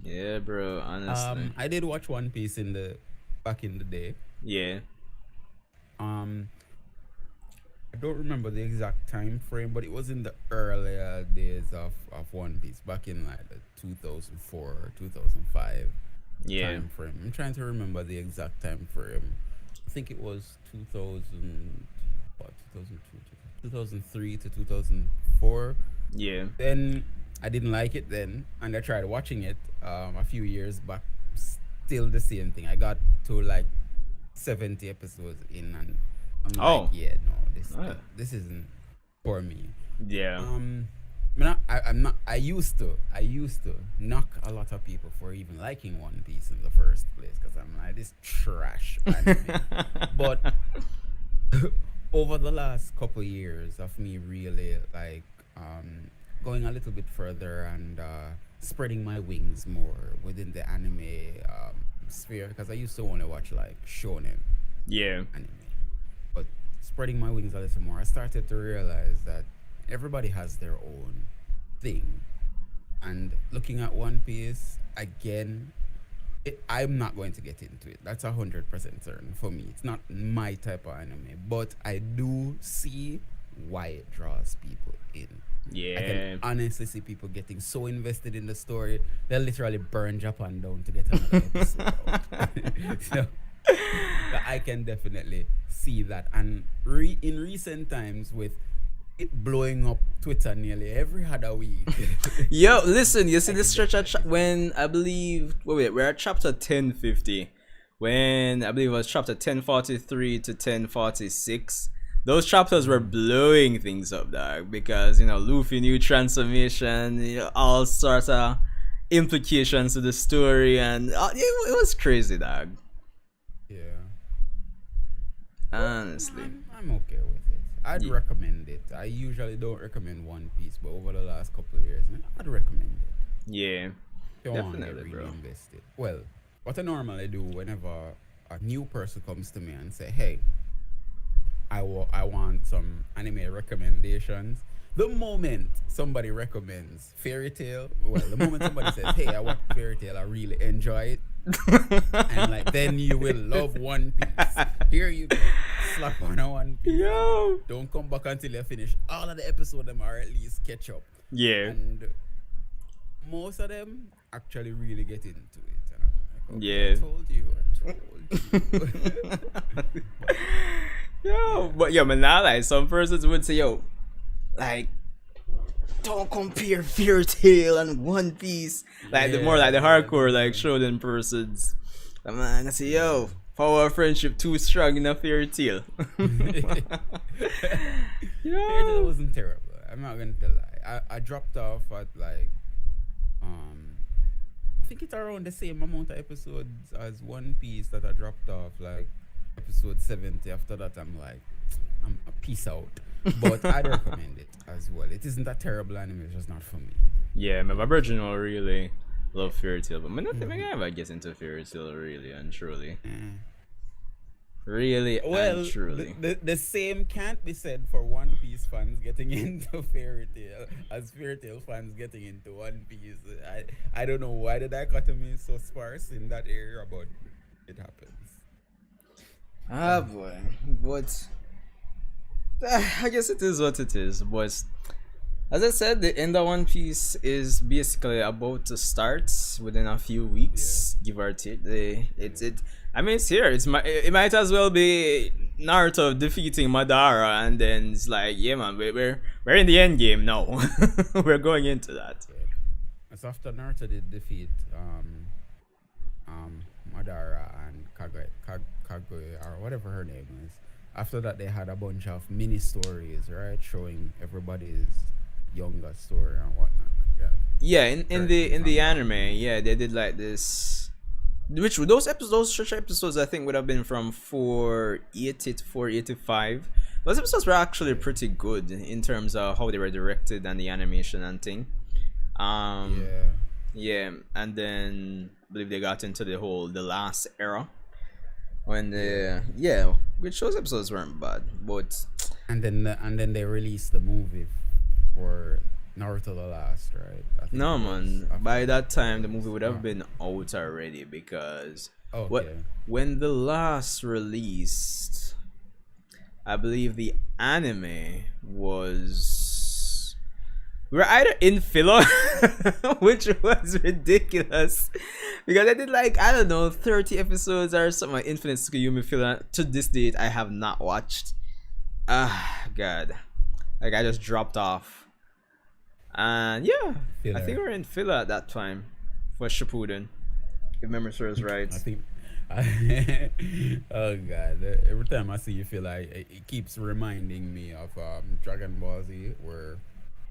Yeah, bro, honestly. I did watch One Piece back in the day. Yeah. I don't remember the exact time frame, but it was in the earlier days of One Piece, back in like the 2004 or 2005 time frame. I'm trying to remember the exact time frame. I think it was 2003 to 2004. Yeah. Then I didn't like it then, and I tried watching it a few years back. Still the same thing. I got to like 70 episodes in, and I'm like, yeah, no, this isn't for me. Yeah. I used to knock a lot of people for even liking One Piece in the first place, because I'm like, this trash anime. But over the last couple years of me really like going a little bit further and spreading my wings more within the anime sphere, because I used to want to watch like shonen anime, but spreading my wings a little more, I started to realize that everybody has their own thing, and looking at One Piece again, I'm not going to get into it. That's 100% certain for me. It's not my type of anime, but I do see why it draws people in. Yeah. I can honestly see people getting so invested in the story, they'll literally burn Japan down to get another episode out. So I can definitely see that. And in recent times, with it blowing up Twitter nearly every other week. Yo, listen, you see this stretch when I believe, we're at chapter 1050, when I believe it was chapter 1043 to 1046. Those chapters were blowing things up, dog, because, Luffy new transformation, all sorts of implications to the story, and it was crazy, dog. Yeah. Honestly. I'm okay with it. I'd recommend it. I usually don't recommend One Piece, but over the last couple of years, I'd recommend it. Yeah. If you want to definitely, get bro. really invested. Well, what I normally do whenever a new person comes to me and say, "Hey, I want some anime recommendations." The moment somebody recommends Fairy Tail, well, the moment somebody says, "Hey, I watch Fairy Tail, I really enjoy it," and like then you will love One Piece. Here you go, slap on a One Piece. Yo. Don't come back until you finish all of the episode them or at least catch up. Yeah. And most of them actually really get into it. And I'm like, okay, Yeah. I told you. Yo, but yo, man, now like some persons would say, yo, like, don't compare Fairy Tail and One Piece. Like the more like the hardcore like shonen persons. I'm like, I say, yo, power of friendship too strong in a Fairy Tail. Fairy Tail wasn't terrible. I'm not gonna tell lie. I dropped off at like I think it's around the same amount of episodes as One Piece that I dropped off, like episode 70. After that I'm like, I'm a peace out. But I'd recommend it as well. It isn't a terrible anime, it's just not for me. Yeah, my original really love Fairy Tail, but I don't think I ever get into Fairy Tail really and truly. Really Well, and truly. the same can't be said for One Piece fans getting into Fairy Tail as Fairy Tail fans getting into One Piece. I don't know why the dichotomy is so sparse in that area, but it happens. Ah boy, but I guess it is what it is. But as I said, the end of One Piece is basically about to start within a few weeks, give or take. I mean, it's here. It might as well be Naruto defeating Madara, and then it's like, yeah, man, we're in the end game now. We're going into that. It's after Naruto did defeat Madara and Kaguya or whatever her name is. After that, they had a bunch of mini stories, right, showing everybody's younger story and whatnot. Yeah, in the anime, yeah, they did like this. Which those short episodes I think would have been from 480 to 485. Those episodes were actually pretty good in terms of how they were directed and the animation and thing. Yeah, and then I believe they got into the last era when which those episodes weren't bad, but and then they released the movie for Naruto the Last, right? I think no man, by that time the movie would have been out already because when the last released, I believe the anime was we were either in filler, which was ridiculous because I did like, I don't know, 30 episodes or something like Infinite Tsukuyomi filler. To this date I have not watched. God, like I just dropped off. And yeah, filler. I think we were in filler at that time for Shippuden, if memory serves right. I think. Oh God! Every time I see you, feel like it keeps reminding me of Dragon Ball Z, where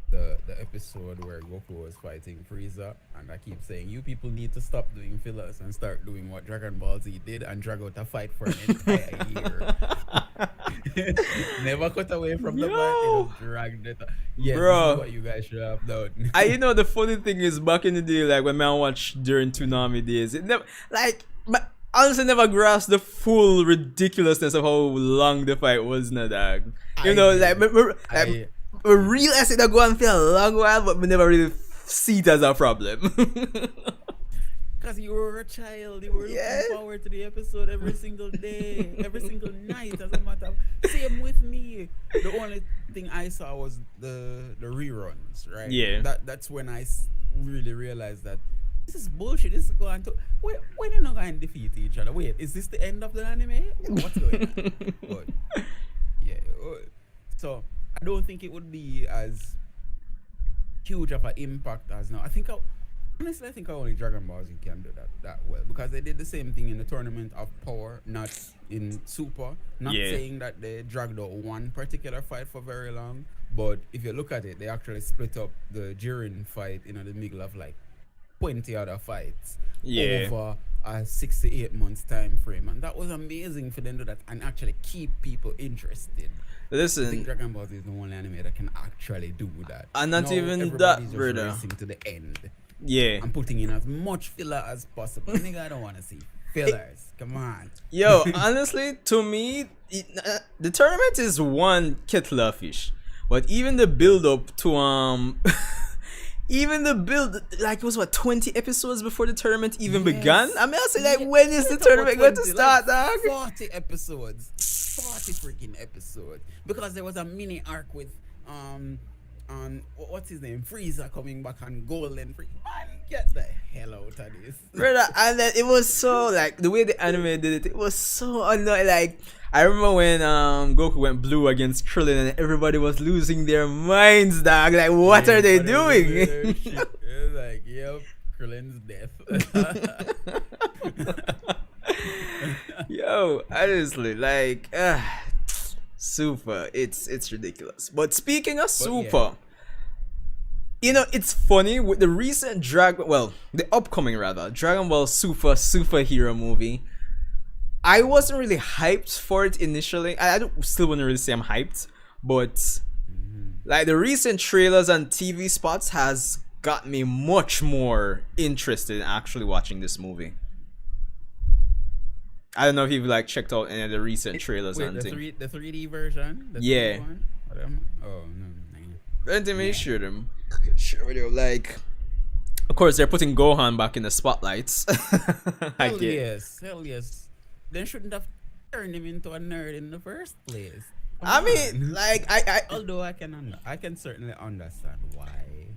the episode where Goku was fighting Frieza, and I keep saying, you people need to stop doing fillers and start doing what Dragon Ball Z did and drag out a fight for an entire year. Never cut away from the fight, they dragged it. Yes, bro, this is what you guys should have done. You know, the funny thing is, back in the day, like when I watched during Toonami days, it never, like, honestly never grasped the full ridiculousness of how long the fight was, no dog. You know, we realized it go on for a long while, but we never really see it as a problem. Because you were a child, you were looking forward to the episode every single day, every single night, as a matter of. Same with me. The only thing I saw was the reruns, right? Yeah. That's when I really realized that this is bullshit. This is going to. We're not going to defeat each other. Wait, is this the end of the anime? What's going on? But, yeah. So I don't think it would be as huge of an impact as now. Honestly, I think only Dragon Ball Z can do that well, because they did the same thing in the Tournament of Power, not in Super. Not saying that they dragged out one particular fight for very long, but if you look at it, they actually split up the Jiren fight in the middle of like 20 other fights over a 6 to 8 months time frame, and that was amazing for them to do that and actually keep people interested. Listen, I think Dragon Ball Z is the only anime that can actually do that. And not even that, brother. Racing to the end. Yeah. I'm putting in as much filler as possible. Nigga, I don't want to see fillers. Come on. Yo, honestly, to me, the tournament is one kettle of fish, but even the build up to even the build, like, it was what, 20 episodes before the tournament even began? I mean, I say, like, when is the tournament going to start, dog? 40 episodes. 40 freaking episodes. Because there was a mini arc with, what's his name? Frieza coming back on Golden. Man, get the hell out of this. Brother, and then it was so, like, the way the anime did it, it was so annoying. Like, I remember when Goku went blue against Krillin and everybody was losing their minds, dog. Like, what are they doing? It was like, yep, Krillin's death. Yo, honestly, like, Super, it's ridiculous. But speaking of Super, you know, it's funny with the recent the upcoming Dragon Ball Super superhero movie. I wasn't really hyped for it initially. I still wouldn't really say I'm hyped, but like the recent trailers and TV spots has got me much more interested in actually watching this movie. I don't know if you've like checked out any of the recent trailers and things. The 3D version? The 3D one? Oh, no. Let me show them. Share video. Like, of course, they're putting Gohan back in the spotlights. Hell yes. They shouldn't have turned him into a nerd in the first place. I mean, like, I although I can certainly understand why.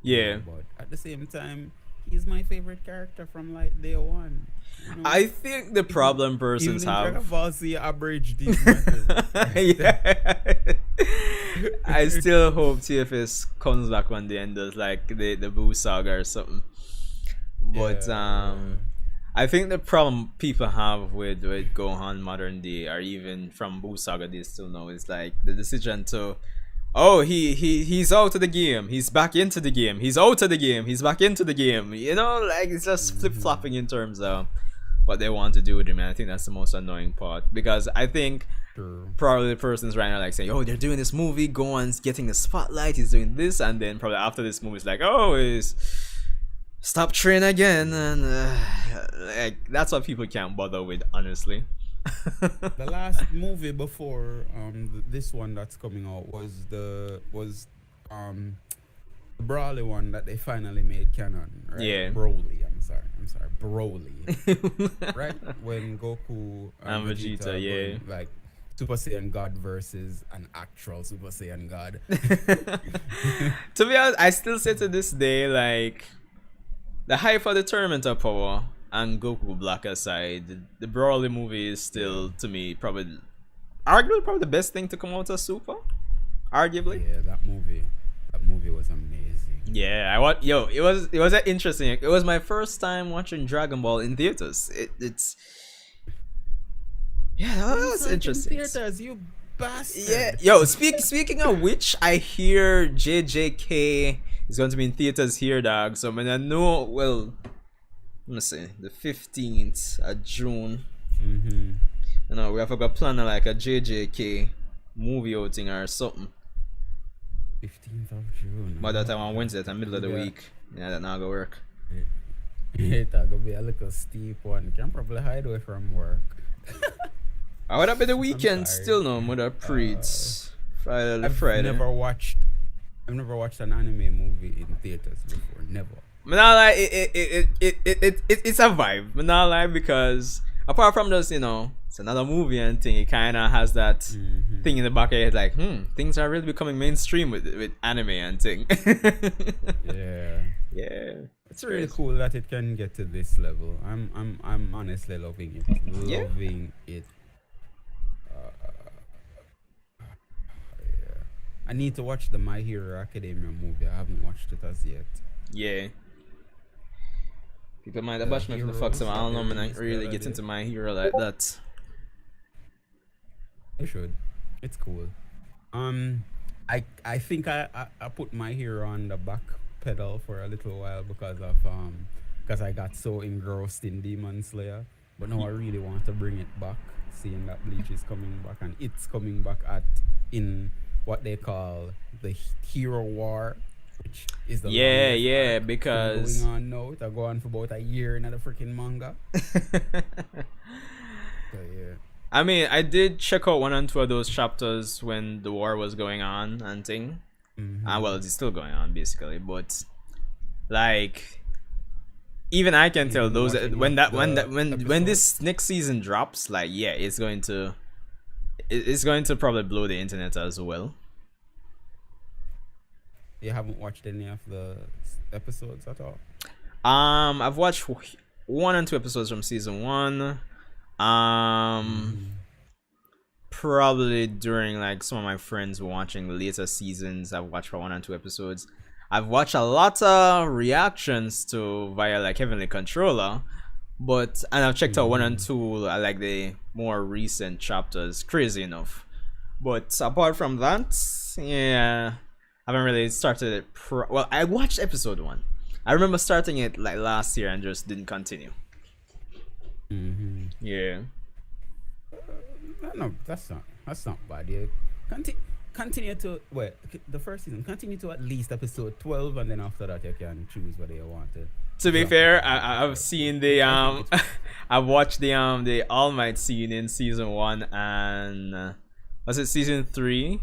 Yeah. But at the same time, he's my favorite character from like day one. You know? I think the problem persons have. Dragon Ball Z abridged these matters. Yeah. I still hope TFS comes back one day and does like the Boo Saga or something. But I think the problem people have with Gohan modern day, or even from Boo Saga they still know, is like the decision to, he's out of the game, he's back into the game, he's out of the game, he's back into the game. You know, like it's just flip flopping in terms of what they want to do with him, and I think that's the most annoying part, because I think probably the person's right now like saying, they're doing this movie, Gohan's getting the spotlight, he's doing this, and then probably after this movie it's like, he's stop training again, and like that's what people can't bother with, honestly. The last movie before this one that's coming out was the Broly one that they finally made canon, right? Yeah. Broly, I'm sorry, Broly. Right? When Goku and Vegeta yeah. going, like Super Saiyan God versus an actual Super Saiyan God. To be honest, I still say to this day, like, the hype for the Tournament of Power and Goku Black aside, the Broly movie is still, to me, arguably the best thing to come out of Super. Arguably. Yeah, that movie was amazing. Yeah, it was interesting. It was my first time watching Dragon Ball in theaters. It's that was interesting. In theaters, you bastard. Yeah, yo, speaking of which, I hear JJK is going to be in theaters here, dog. So when I know, well, let me see, the 15th of June. You know, we have to plan like a JJK movie outing or something. 15th of June. But that time on Wednesday, at the middle of the week. Yeah, that not gonna work. It's gonna be a little steep one. Can probably hide away from work. I would have been the weekend still, no, with a preach. Friday. I've never watched an anime movie in theaters before. Never. But not like it's a vibe. But not like, because apart from just, you know, it's another movie and thing, it kind of has that thing in the back of your head, like, things are really becoming mainstream with anime and thing. Yeah. It's really cool that it can get to this level. I'm honestly loving it. Loving it. I need to watch the My Hero Academia movie. I haven't watched it as yet. Yeah. People might have bashed me from the fuck, so I don't know, man. I really get into My Hero like that. You should. It's cool. I think I put My Hero on the back pedal for a little while because I got so engrossed in Demon Slayer. But now I really want to bring it back, seeing that Bleach is coming back, and it's coming back in what they call the Hero War. which is the Yeah, longest yeah, arc still because going on now. It'll go on for about a year in the freaking manga. So yeah. I mean, I did check out one and two of those chapters when the war was going on and thing. Well, it's still going on basically, but like even I can tell Even those watching when episode. this next season drops, like yeah, it's going to probably blow the internet as well. You haven't watched any of the episodes at all. I've watched one and two episodes from season one. Probably during like some of my friends watching the later seasons, I've watched for one and two episodes. I've watched a lot of reactions to via like Heavenly Controller, and I've checked out one and two, like the more recent chapters. Crazy enough, but apart from that, yeah, I haven't really started it. Well, I watched episode one. I remember starting it like last year and just didn't continue. Yeah. No, that's not bad. Yeah, continue to the first season. Continue to at least episode 12, and then after that you can choose whether you want to. To be fair, I've seen the I've watched the All Might scene in season one and was it season 3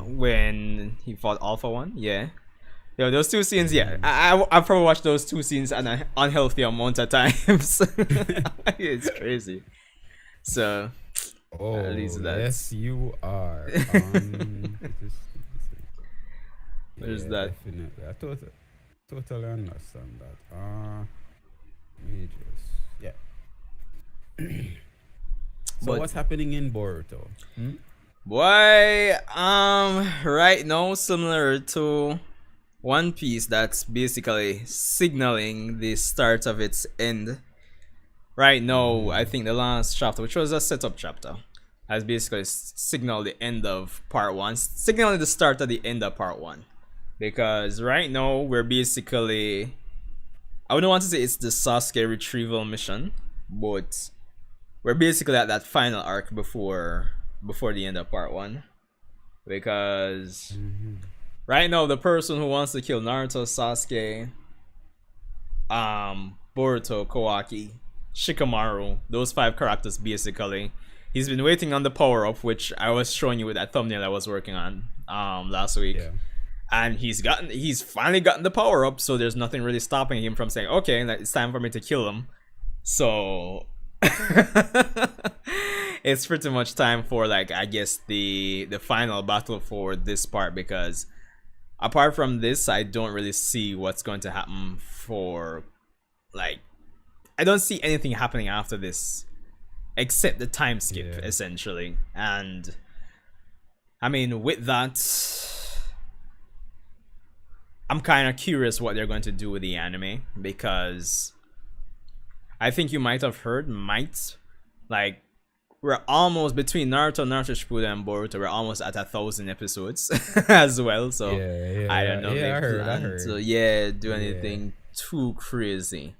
when he fought Alpha One? Yeah. Yo, those two scenes, yeah. I've probably watched those two scenes an unhealthy amount of times. It's crazy. So, at least that. Yes, you are. There's that. Definitely. I totally understand that. Let me just So what's happening in Boruto? Boy, right now similar to One Piece, that's basically signaling the start of its end. Right now, I think the last chapter, which was a setup chapter, has basically signaled the end of part one, signaling the start of the end of part one. Because right now, we're basically, I wouldn't want to say it's the Sasuke retrieval mission, but we're basically at that final arc before the end of part one. Because right now, the person who wants to kill Naruto, Sasuke, Boruto, Kawaki, Shikamaru, those 5 characters basically, he's been waiting on the power up, which I was showing you with that thumbnail I was working on last week. Yeah. And he's finally gotten the power up, so there's nothing really stopping him from saying, okay, it's time for me to kill him. So it's pretty much time for, like, I guess the final battle for this part, because apart from this, I don't really see what's going to happen for, like, I don't see anything happening after this except the time skip, essentially. And I mean, with that, I'm kind of curious what they're going to do with the anime, because I think you might have heard, like, we're almost between Naruto Shippuden, and Boruto, we're almost at 1,000 episodes as well. So I don't know if they plan to do anything too crazy.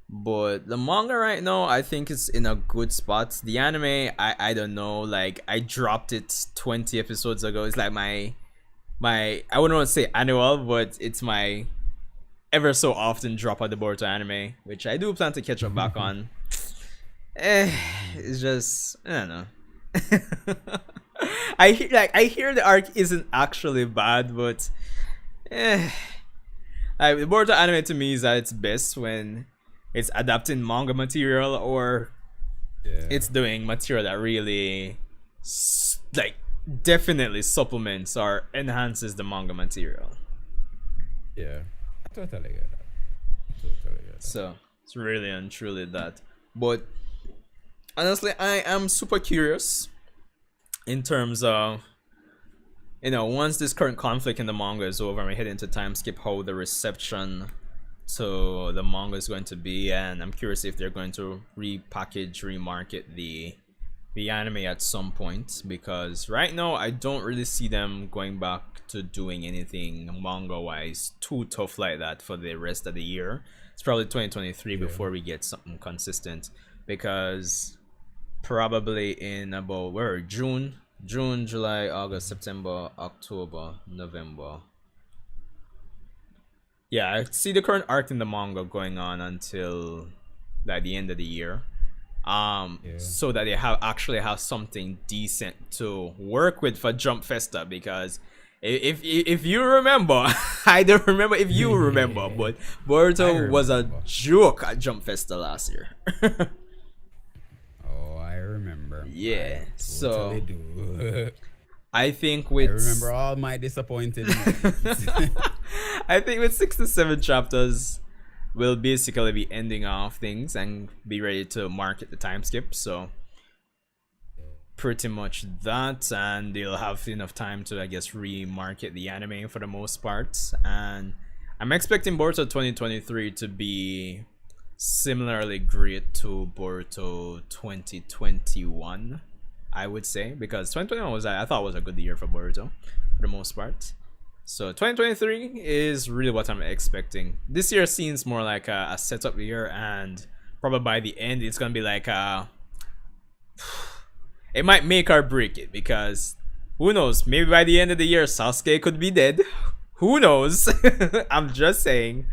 But the manga right now, I think it's in a good spot. The anime, I don't know, like, I dropped it 20 episodes ago. It's like my I wouldn't want to say annual, but it's my ever so often drop of the Boruto anime, which I do plan to catch up back on. It's just, I don't know. I hear the arc isn't actually bad, but like, the Boruto anime to me is at its best when it's adapting manga material, or it's doing material that really like definitely supplements or enhances the manga material. Yeah, I totally get that. So it's really and truly that. But honestly, I am super curious in terms of, you know, once this current conflict in the manga is over and we head into time skip, how the reception to the manga is going to be. And I'm curious if they're going to repackage, remarket the anime at some point, because right now I don't really see them going back to doing anything manga wise too tough like that for the rest of the year. It's probably 2023 before we get something consistent, because probably in about June June, July, August, September, October, November. Yeah, I see the current arc in the manga going on until like the end of the year. Yeah. So that they have actually have something decent to work with for Jump Festa, because if you remember, I don't remember if you remember, but Boruto was a remember. joke at Jump Festa last year. Oh, I remember. Yeah, I so totally do. I think I with remember all my disappointed moments. I think with 6 to 7 chapters, we'll basically be ending off things and be ready to market the time skip. So pretty much that, and they'll have enough time to, I guess, remarket the anime for the most part. And I'm expecting Boruto 2023 to be similarly great to Boruto 2021, I would say, because 2021 was, I thought, was a good year for Boruto for the most part. So 2023 is really what I'm expecting. This year seems more like a setup year, and probably by the end it's gonna be like it might make or break it, because who knows? Maybe by the end of the year Sasuke could be dead. Who knows? I'm just saying.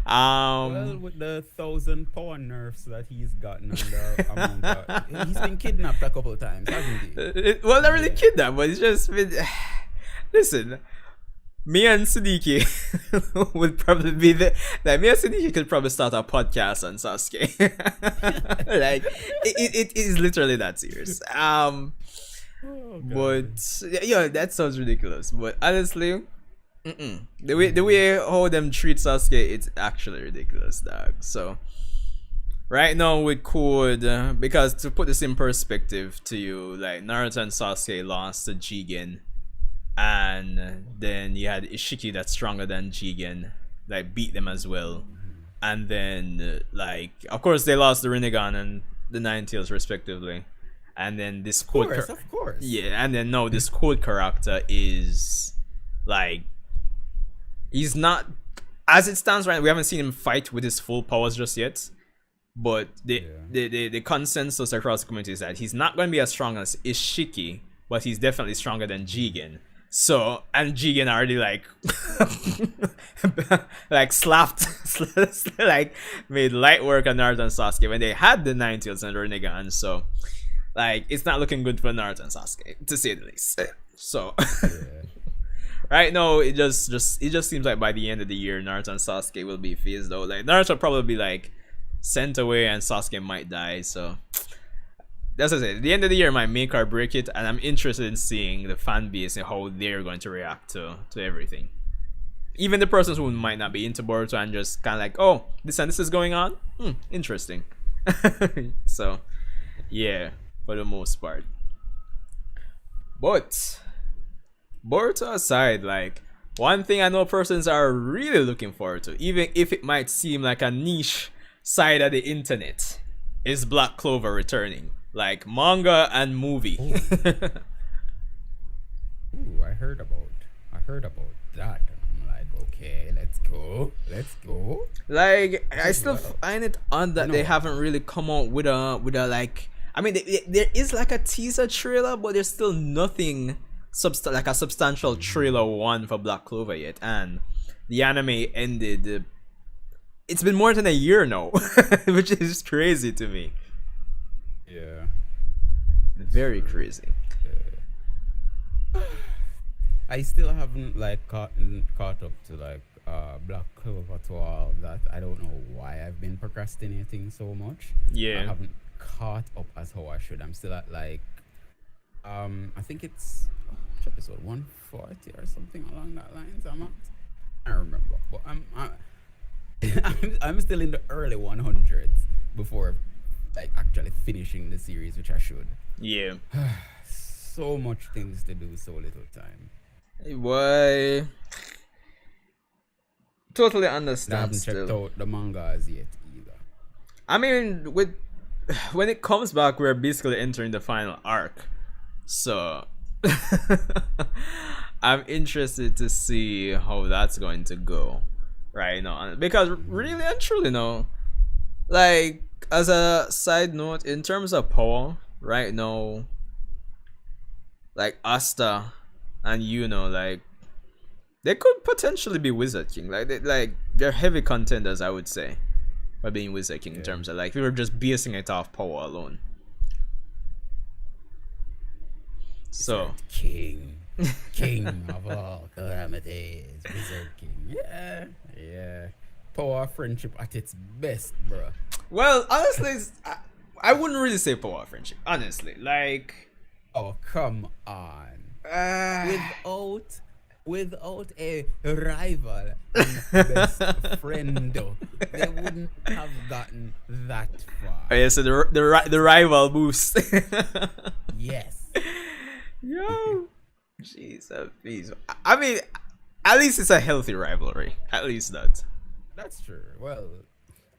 Well, with the 1,000 pound nerfs that he's gotten and the amount of, he's been kidnapped a couple of times, hasn't he? Well, not really kidnapped, but it's just been. Listen, me and Siddiqui would probably be like, me and Siddiqui could probably start a podcast on Sasuke. Like it is literally that serious. Oh, But yeah, that sounds ridiculous. But honestly, the way how them treat Sasuke, it's actually ridiculous, dog. So right now we could, because to put this in perspective to you, like Naruto and Sasuke lost to Jigen, and then you had Ishiki that's stronger than Jigen, like beat them as well, and then like of course they lost the Rinnegan and the Nine Tails respectively, and then this code, of course. yeah, and then no, this code character is like, he's not, as it stands right. We haven't seen him fight with his full powers just yet, but the consensus across the community is that he's not going to be as strong as Ishiki, but he's definitely stronger than Jigen. So, and Jigen already like like slapped like made light work on Naruto and Sasuke when they had the Nine Tails and Rinnegan. So like it's not looking good for Naruto and Sasuke, to say the least. So right now it just seems like by the end of the year Naruto and Sasuke will be phased out. Like Naruto will probably be like sent away and Sasuke might die. So that's what I say. The end of the year might make or break it, and I'm interested in seeing the fan base and how they're going to react to everything. Even the persons who might not be into Boruto and just kind of like, oh, this and this is going on. Interesting. So, yeah, for the most part. But Boruto aside, like one thing I know persons are really looking forward to, even if it might seem like a niche side of the internet, is Black Clover returning. Like manga and movie. Ooh, I heard about that. I'm like, okay, let's go. Like I still find it odd that they haven't really come out with a like. I mean, there is like a teaser trailer, but there's still nothing like a substantial trailer one for Black Clover yet, and the anime ended. It's been more than a year now, which is crazy to me. Yeah. Very crazy. I still haven't like caught up to like Black Clover to all that. I don't know why I've been procrastinating so much. Yeah. I haven't caught up as how I should. I'm still at like I think it's episode 140 or something along that lines. I don't remember, but I'm still in the early 100s before like actually finishing the series, which I should. Yeah. So much things to do, so little time. Why? Totally I understand. haven't Still, checked out the mangas yet either. I mean, when it comes back, we're basically entering the final arc, so I'm interested to see how that's going to go right now. Because really and truly, no, like as a side note, in terms of power, right now, like Asta and Yuno, like they could potentially be Wizard King. Like they're heavy contenders, I would say, by being Wizard King in terms of like if we were just basing it off power alone. So King of all calamities, Wizard King. Yeah. Power friendship at its best, bro. Well, honestly, I wouldn't really say power friendship. Honestly, like, oh come on, without a rival and best friend, they wouldn't have gotten that far. Oh yeah, so the rival boost. Yes. Yo, jeez, please. I mean, at least it's a healthy rivalry. At least that. That's true. Well,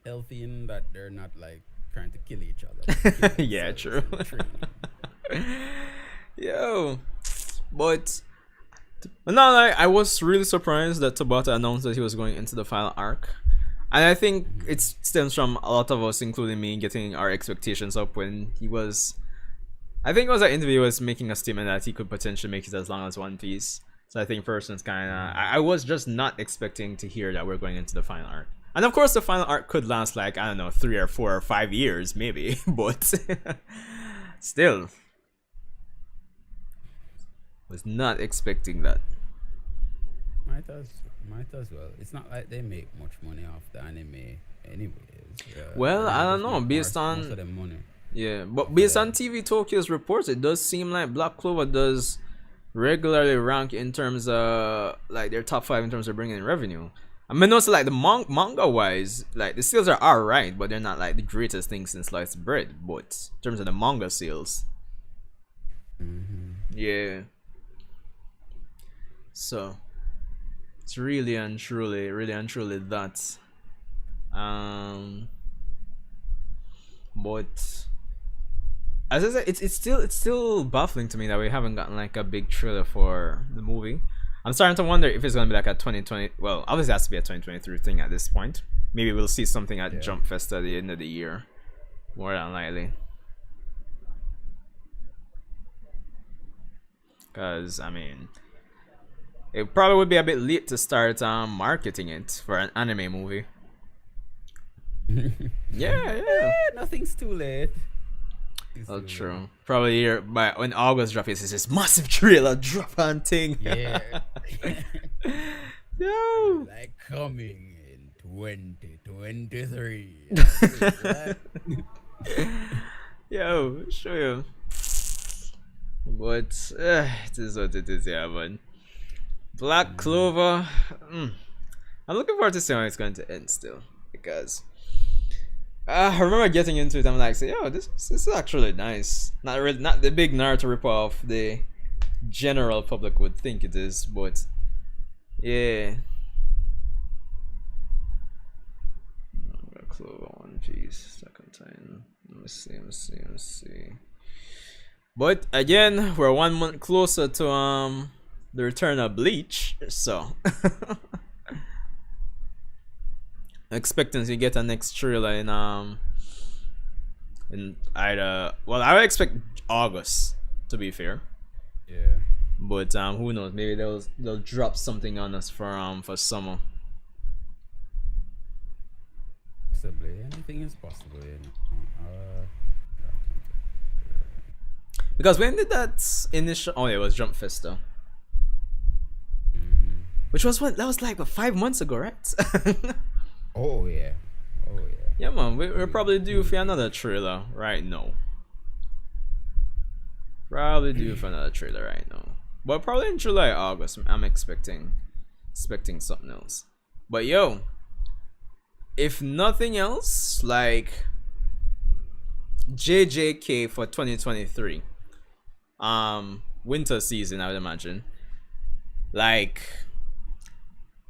healthy in that they're not like trying to kill each other. Yeah, true. Yo, but no, like, I was really surprised that Tabata announced that he was going into the final arc, and I think it stems from a lot of us, including me, getting our expectations up when he was. I think it was an interview was making a statement that he could potentially make it as long as One Piece. So I think person's kind of I was just not expecting to hear that we're going into the final arc. And of course the final arc could last like, I don't know, 3 or 4 or 5 years maybe, but still was not expecting that. Might as well. It's not like they make much money off the anime anyways. Well, I don't know, based on most of them money. Yeah, but based on TV Tokyo's reports, it does seem like Black Clover does regularly rank in terms of like their top 5 in terms of bringing in revenue. I mean, also like the manga wise, like the sales are alright, but they're not like the greatest thing since sliced bread. But in terms of the manga sales, yeah. So it's really and truly that. But as I said, it's still baffling to me that we haven't gotten like a big trailer for the movie. I'm starting to wonder if it's gonna be like a 2020. Well, obviously it has to be a 2023 thing at this point. Maybe we'll see something at Jump Fest at the end of the year, more than likely. Cause I mean, it probably would be a bit late to start marketing it for an anime movie. yeah. Nothing's too late. Oh, true. Probably here by when August drops, it's this massive trailer drop on thing. Yeah. Yo. Like coming in 2023. Yo, show you. But it is what it is, yeah, man. Black Clover. I'm looking forward to seeing how it's going to end still, because I remember getting into it. I'm like, yo, this is actually nice. Not really, not the big Naruto ripoff the general public would think it is, but yeah. Clover, One Piece, second time. Let me see. But again, we're 1 month closer to the return of Bleach, so expecting to get a next trailer in either, well, I would expect August, to be fair. Yeah. But who knows? Maybe they'll drop something on us for summer. Possibly, anything is possible. Because when did that initial? Oh, yeah, it was Jump Fest though. Which was what? That was like 5 months ago, right? Oh yeah. Yeah, man. We're probably due for another trailer right now. Probably due for another trailer right now. But probably in July, August, I'm expecting something else. But yo, if nothing else, like JJK for 2023, winter season, I would imagine. Like,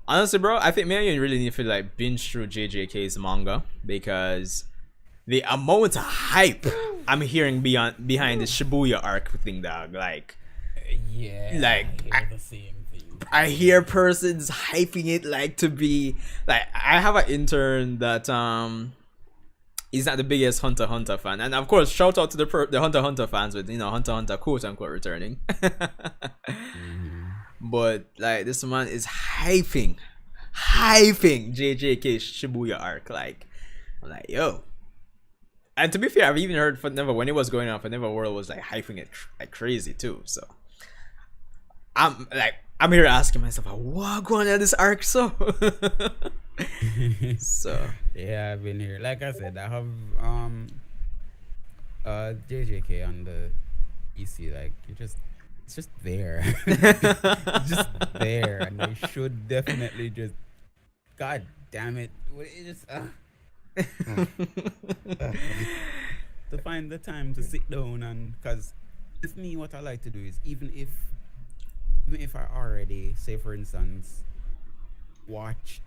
honestly, bro, I think maybe you really need to like binge through JJK's manga, because the amount of hype I'm hearing behind the Shibuya arc thing, dog. Like, yeah, like I hear the same thing. I hear persons hyping it like to be like. I have an intern that he's not the biggest Hunter x Hunter fan, and of course, shout out to the Hunter x Hunter fans with Hunter x Hunter quote unquote returning. But like this man is hyping JJK Shibuya arc. Like I'm like, yo. And to be fair, I've even heard for Never when it was going on for Never World was like hyping it like crazy too. So I'm here asking myself, what going on this arc so? So yeah, I've been here. Like I said, I have JJK on the PC. Like it's just there. It's just there, and they should definitely just. God damn it! It just. To find the time to sit down, and because with me what I like to do is even if I already, say for instance, watched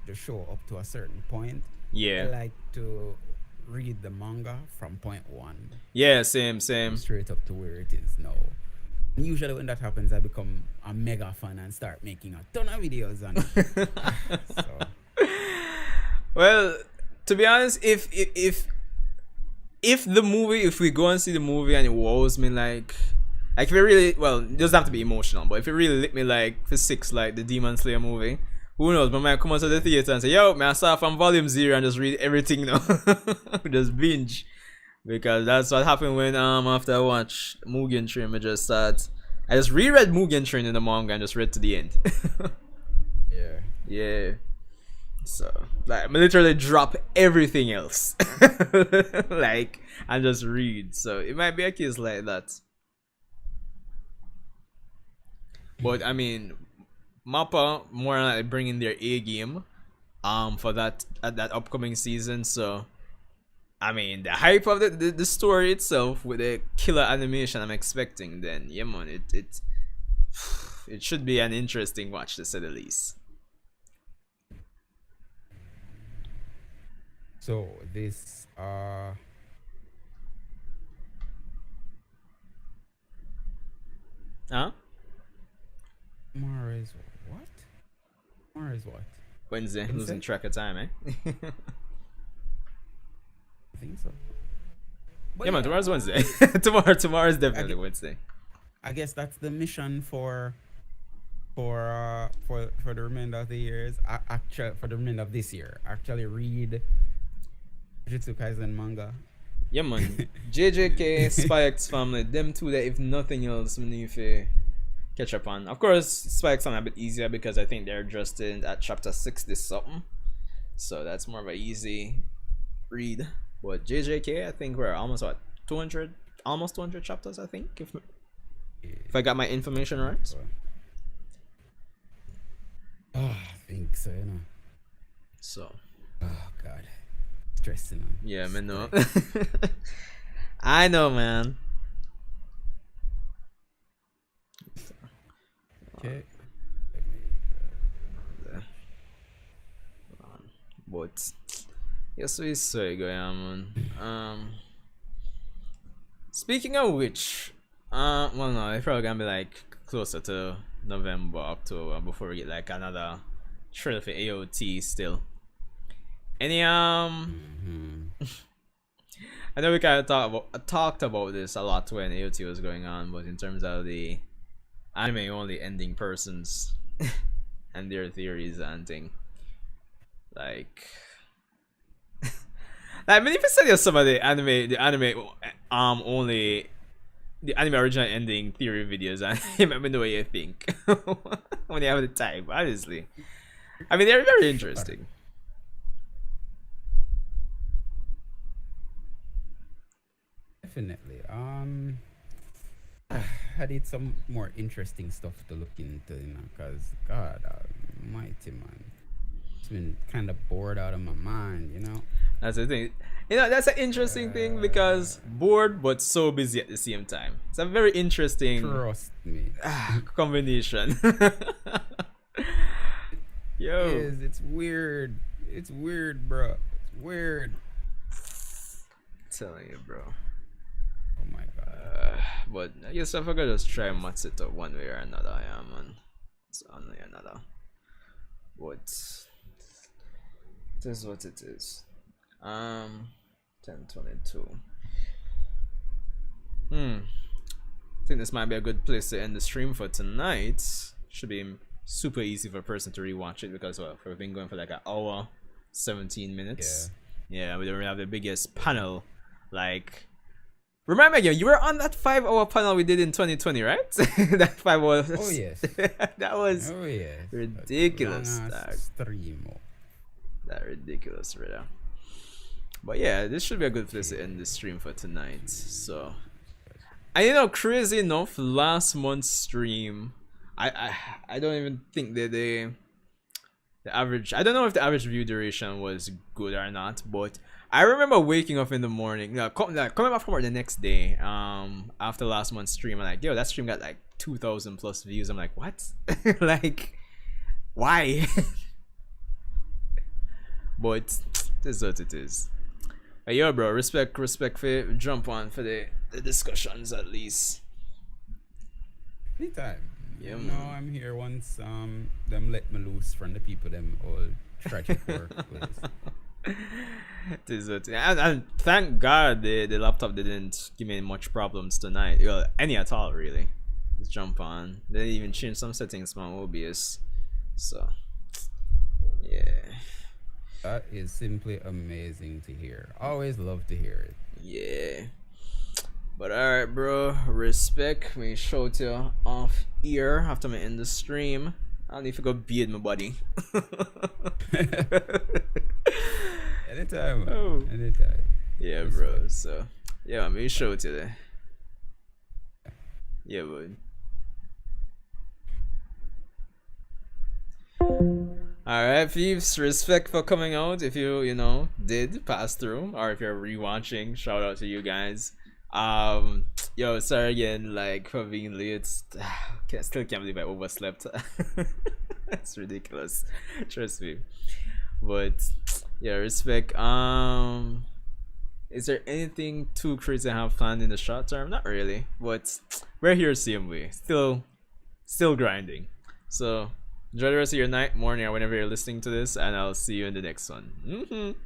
the show up to a certain point, yeah, I like to read the manga from point one, yeah, same straight up to where it is now. And usually when that happens, I become a mega fan and start making a ton of videos on it. So well, to be honest, if the movie, if we go and see the movie and it wows me like if it really, well, it doesn't have to be emotional, but if it really lit me like for 6, like the Demon Slayer movie, who knows, I might come out to the theater and say, yo man, I saw from volume 0 and just read everything now. Just binge, because that's what happened when after I watched Mugen Train, I just reread Mugen Train in the manga and just read to the end. Yeah. So like I literally drop everything else like and just read. So it might be a case like that. But I mean, Mappa more like bringing their A game for that upcoming season. So I mean, the hype of the story itself with the killer animation I'm expecting, then yeah man, it should be an interesting watch to say the least. So this Huh? tomorrow is what? Tomorrow is what? Wednesday. Losing track of time, eh? I think so. But yeah man, tomorrow's Wednesday. Tomorrow's definitely Wednesday. I guess that's the mission for the remainder of the years. Actually, for the remainder of this year, actually read Jujutsu Kaisen manga. Yeah man, JJK, Spy X Family, them two that if nothing else we need to catch up on. Of course, Spy X Family a bit easier because I think they're just in at chapter 60 something, so that's more of a easy read. But JJK, I think we're almost what 200 chapters, I think, if I got my information right. Oh, I think so, you know. So oh god, stressing on. Yeah, man, no. I know, man. Okay. But yes, we say going on, man. Speaking of which, well, no, it's probably gonna be like closer to November, October before we get like another trailer for AOT still. Any I know we kind of talked about this a lot when AOT was going on, but in terms of the anime only ending persons and their theories and thing, like I mean, if you said some of the anime only the anime original ending theory videos, and let me know what you think when you have the time. Honestly, I mean, they're very interesting. Definitely. I need some more interesting stuff to look into, you know, because God almighty, man, it's been kind of bored out of my mind, you know. That's the thing. You know, that's an interesting thing because bored but so busy at the same time. It's a very interesting trust me combination. Yo, it's weird. It's weird, bro. It's weird. I'm telling you, bro. Oh my god. But I guess I forgot just try and match it up one way or another. Yeah, man. It's one way or another. But it is what it is. Um, 10:22. I think this might be a good place to end the stream for tonight. Should be super easy for a person to rewatch it because well, we've been going for like an hour, 17 minutes. Yeah, we don't really have the biggest panel. Like, remember, you were on that 5-hour panel we did in 2020, right? That 5 hours. Oh yes. That was yes. ridiculous. Stream. That ridiculous, brother. But yeah, this should be a good place to end the stream for tonight. So, and you know, crazy enough, last month's stream, I don't even think that the average. I don't know if the average view duration was good or not, but I remember waking up in the morning, coming back from work the next day, after last month's stream, and like, yo, that stream got like 2,000 plus views. I'm like, what? Like, why? But this is what it is. But yo, bro, respect for jump on for the discussions at least. Anytime. Yeah, you know, I'm here once them let me loose from the people them all tragic workplace. And thank God the laptop didn't give me much problems tonight. Well, any at all really. Just jump on. They didn't even change some settings from OBS. So yeah. That is simply amazing to hear. Always love to hear it. Yeah. But alright, bro. Respect. Me show it you off here after me end the stream. I need to go beard my body. Anytime. Oh. Anytime. Yeah, Respect. bro. So yeah, me show it to you there. Yeah, bud. Alright, thieves, respect for coming out. If you know did pass through, or if you're rewatching, shout out to you guys. Yo, sorry again, like for being late. Still can't believe I overslept. That's ridiculous. Trust me. But yeah, respect. Is there anything too crazy I have planned in the short term? Not really, but we're here same way. Still grinding. So enjoy the rest of your night, morning, or whenever you're listening to this, and I'll see you in the next one.